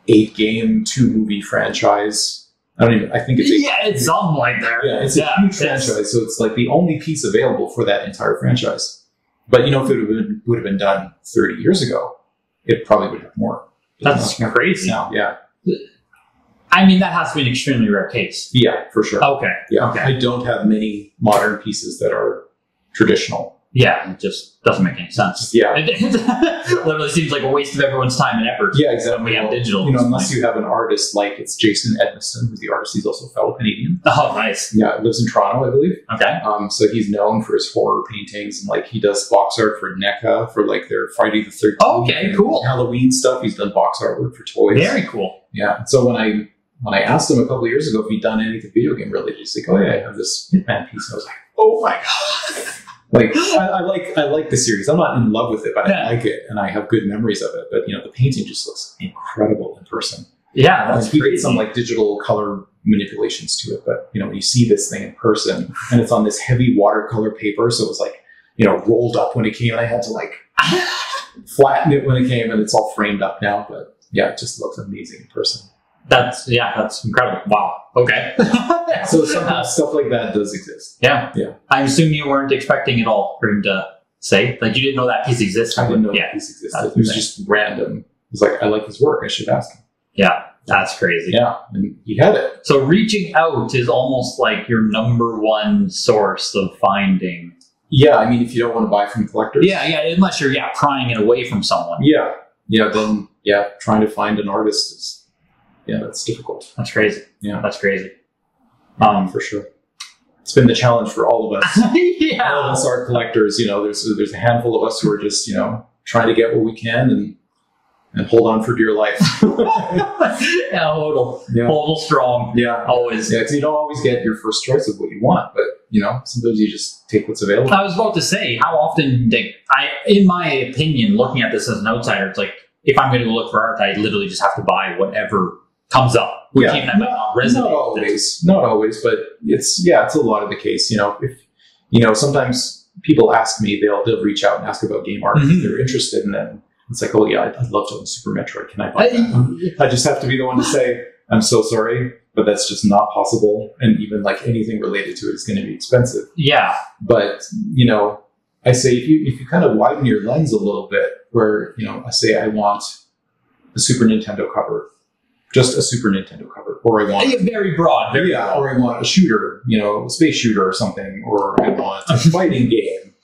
B: 8-game, 2-movie franchise. I think it's
C: it's something like that.
B: Yeah, it's a huge franchise, so it's like the only piece available for that entire franchise. But if it would have been done 30 years ago, it probably would have more.
C: That's crazy.
B: Now, yeah.
C: I mean, that has to be an extremely rare case.
B: Yeah, for sure.
C: Okay.
B: Yeah.
C: Okay.
B: I don't have many modern pieces that are traditional.
C: Yeah, it just doesn't make any sense.
B: Yeah.
C: It literally seems like a waste of everyone's time and effort.
B: Yeah, exactly.
C: We have digital.
B: Unless you have an artist like it's Jason Edmiston, who's the artist. He's also a fellow Canadian.
C: Oh, nice.
B: Yeah, lives in Toronto, I believe.
C: Okay.
B: So he's known for his horror paintings, and he does box art for NECA for their Friday the 13th.
C: Oh, okay, cool.
B: Halloween stuff. He's done box artwork for toys.
C: Very cool.
B: Yeah. So when I asked him a couple of years ago if he'd done anything video game related, he's like, "Oh yeah, I have this Hitman piece." And I was like, "Oh my god!" I like the series. I'm not in love with it, but I like it, and I have good memories of it. But the painting just looks incredible in person.
C: Yeah, that's
B: he
C: crazy.
B: did some digital color manipulations to it, but when you see this thing in person, and it's on this heavy watercolor paper, so it was rolled up when it came, and I had to flatten it when it came, and it's all framed up now. But yeah, it just looks amazing in person.
C: That's incredible. Wow. Okay.
B: So sometimes stuff like that does exist.
C: Yeah.
B: Yeah.
C: I assume you weren't expecting at all for him to say, you didn't know that piece existed.
B: I didn't know that piece existed. It was just random. It was I like his work. I should ask him.
C: Yeah. That's crazy.
B: Yeah. And he had it.
C: So reaching out is almost like your number one source of finding.
B: Yeah. I mean, if you don't want to buy from collectors.
C: Yeah. Unless you're, prying it away from someone.
B: Yeah. Then, trying to find an artist is, that's difficult.
C: That's crazy.
B: Yeah.
C: That's crazy.
B: For sure. It's been the challenge for all of us.
C: Yeah.
B: All of us are collectors. There's a handful of us who are just, trying to get what we can and hold on for dear life.
C: Hold strong.
B: Yeah.
C: Always.
B: Yeah, because you don't always get your first choice of what you want, but, sometimes you just take what's available.
C: I was about to say, how often, in my opinion, looking at this as an outsider, it's if I'm going to go look for art, I literally just have to buy whatever comes up, which even I might not resonate.
B: Not always, but it's a lot of the case. If sometimes people ask me, they'll reach out and ask about game art if they're interested, and then it's I'd love to own Super Metroid. Can I buy that? I just have to be the one to say, I'm so sorry, but that's just not possible. And even anything related to it is going to be expensive.
C: Yeah.
B: But I say if you kind of widen your lens a little bit, where I say I want a Super Nintendo cover. Just a Super Nintendo cover, or I want
C: very broad,
B: or I want a shooter, a space shooter or something, or I want a fighting game.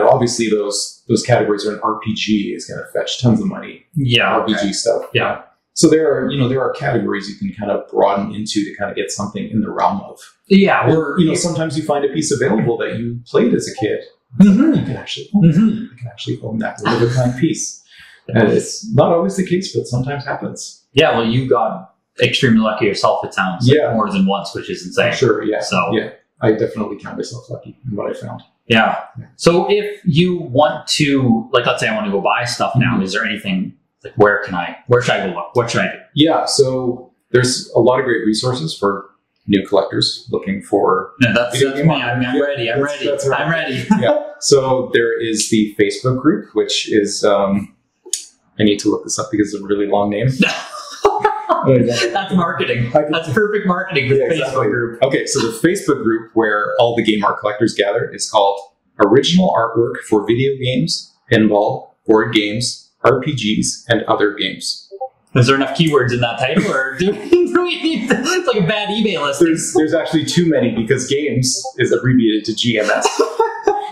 B: Obviously those categories are an RPG is going to fetch tons of money.
C: Yeah,
B: RPG stuff.
C: Yeah.
B: So there are categories you can kind of broaden into to kind of get something in the realm of.
C: Yeah.
B: Or sometimes you find a piece available that you played as a kid. You can actually own that one-of-a-kind piece. And it's not always the case, but sometimes happens.
C: Yeah, well, you got extremely lucky yourself, it sounds. More than once, which is insane.
B: Sure, yeah.
C: So,
B: I definitely count myself lucky in what I found.
C: Yeah. So if you want to, let's say I want to go buy stuff now, is there anything Like, where should I go look? What should I do?
B: Yeah, so there's a lot of great resources for new collectors looking for.
C: No, that's me. I'm ready. I'm ready.
B: That's right.
C: I'm ready.
B: Yeah. So there is the Facebook group, which is I need to look this up because it's a really long name.
C: That's marketing. That's perfect marketing for the Facebook group.
B: Okay, so the Facebook group where all the game art collectors gather is called Original Artwork for Video Games, Pinball, Board Games, RPGs, and Other Games.
C: Is there enough keywords in that title, or do we need to, it's like a bad email list?
B: There's actually too many because games is abbreviated to GMS.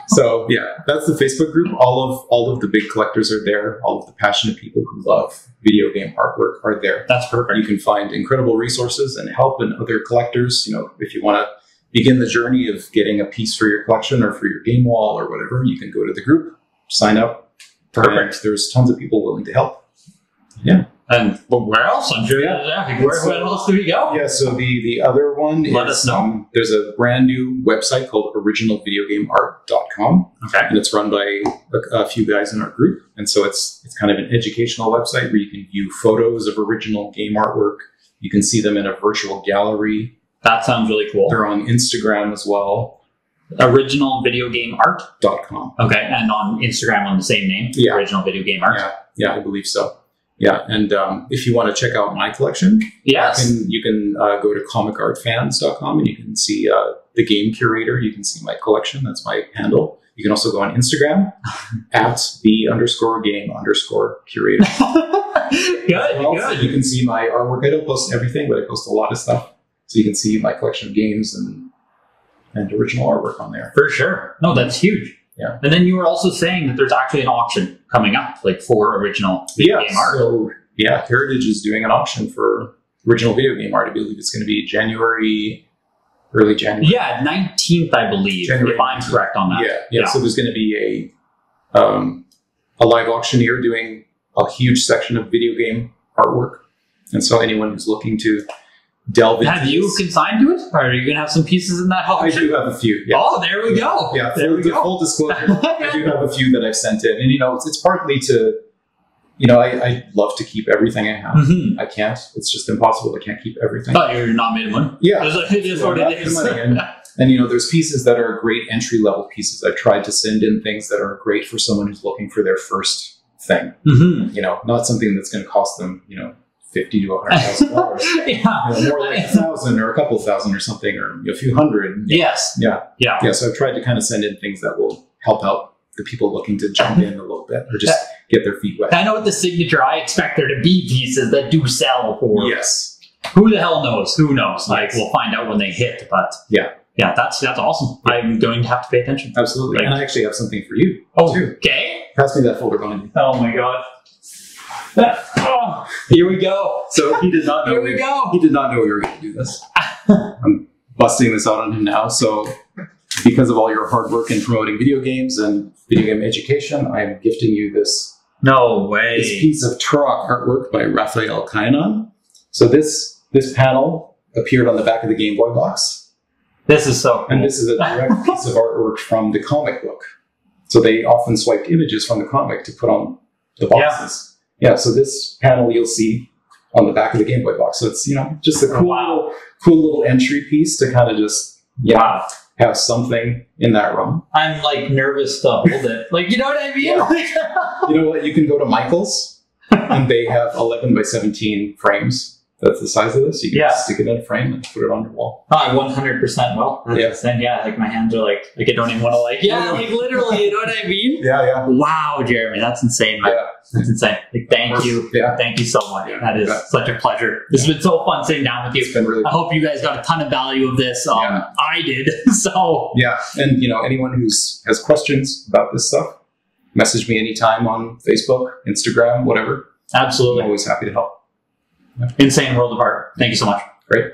B: So yeah, that's the Facebook group. All of the big collectors are there. All of the passionate people who love video game artwork are there.
C: That's perfect.
B: You can find incredible resources and help in other collectors. You know, if you want to begin the journey of getting a piece for your collection or for your game wall or whatever, you can go to the group, sign up.
C: Perfect.
B: And there's tons of people willing to help. Yeah.
C: And where else? I'm sure. Where else do we go?
B: Yeah, so the other one
C: Let
B: is
C: us know.
B: There's a brand new website called originalvideogameart.com.
C: Okay.
B: And it's run by a few guys in our group. And so it's kind of an educational website where you can view photos of original game artwork. You can see them in a virtual gallery.
C: That sounds really cool.
B: They're on Instagram as well.
C: Originalvideogameart.com. Okay. And on Instagram on the same name?
B: Yeah.
C: Original Video Game Art.
B: Yeah, I believe so. Yeah, and if you want to check out my collection,
C: yes,
B: you can go to comicartfans.com and you can see the game curator. You can see my collection. That's my handle. You can also go on Instagram at @the_game_curator.
C: Good.
B: So you can see my artwork. I don't post everything, but I post a lot of stuff. So you can see my collection of games and original artwork on there.
C: For sure. No, that's huge.
B: Yeah.
C: And then you were also saying that there's actually an auction coming up, like for original video game art.
B: So, yeah, Heritage is doing an auction for original video game art. I believe it's going to be early January.
C: Yeah, 19th, I believe,
B: January.
C: if I'm correct on that.
B: Yeah. So there's going to be a live auctioneer doing a huge section of video game artwork. And so anyone who's looking to delve into
C: Have you consigned to it? Or are you going to have some pieces in that auction?
B: I do have a few. Yeah.
C: Oh, there we go.
B: Yeah,
C: there we go.
B: Full disclosure, I do have a few that I've sent in. And, it's partly to, I love to keep everything I have.
C: Mm-hmm.
B: I can't. It's just impossible. I can't keep everything.
C: Oh, you're not made of money?
B: Yeah.
C: It is what it is.
B: And there's pieces that are great entry-level pieces. I've tried to send in things that are great for someone who's looking for their first thing.
C: Mm-hmm.
B: Not something that's going to cost them, $50,000 to $100,000.
C: Yeah.
B: More like 1,000 or a couple thousand or something, or a few hundred.
C: Yes.
B: Yeah.
C: Yeah.
B: So I've tried to kind of send in things that will help out the people looking to jump in a little bit or just get their feet wet.
C: I know with the signature, I expect there to be pieces that do sell for.
B: Yes.
C: Who the hell knows? Who knows? Like, we'll find out when they hit. But
B: yeah,
C: that's awesome. Yeah. I'm going to have to pay attention.
B: Absolutely.
C: Like,
B: and I actually have something for you.
C: Oh,
B: too.
C: Okay.
B: Pass me that folder behind you.
C: Oh my god. Here we go.
B: So he did not know.
C: Here we go.
B: He did not know we were going to do this. I'm busting this out on him now. So because of all your hard work in promoting video games and video game education, I am gifting you this.
C: No way.
B: This piece of Turok artwork by Raphael Kainan. So this panel appeared on the back of the Game Boy box.
C: This is so cool.
B: And this is a direct piece of artwork from the comic book. So they often swiped images from the comic to put on the boxes. Yeah, so this panel you'll see on the back of the Game Boy box. So it's, just a cool little entry piece to kind of just have something in that ROM.
C: I'm like nervous to hold it. Like, you know what I mean?
B: Yeah. You know what? You can go to Michael's and they have 11 by 17 frames. That's the size of this. You can stick it in a frame and put it on your wall.
C: Oh, 100% will. 100%, yeah. Like my hands are like I don't even want to like literally, you know what I mean?
B: Yeah.
C: Wow, Jeremy, that's insane, man. Yeah. That's insane. Like, thank you. Yeah. Thank you so much. Yeah. That is such a pleasure. This has been so fun sitting down with you.
B: It's been really fun.
C: I hope you guys got a ton of value of this. I did. So
B: yeah. And anyone who has questions about this stuff, message me anytime on Facebook, Instagram, whatever.
C: Absolutely.
B: I'm always happy to help.
C: Insane world of art. Thank you so much.
B: Great.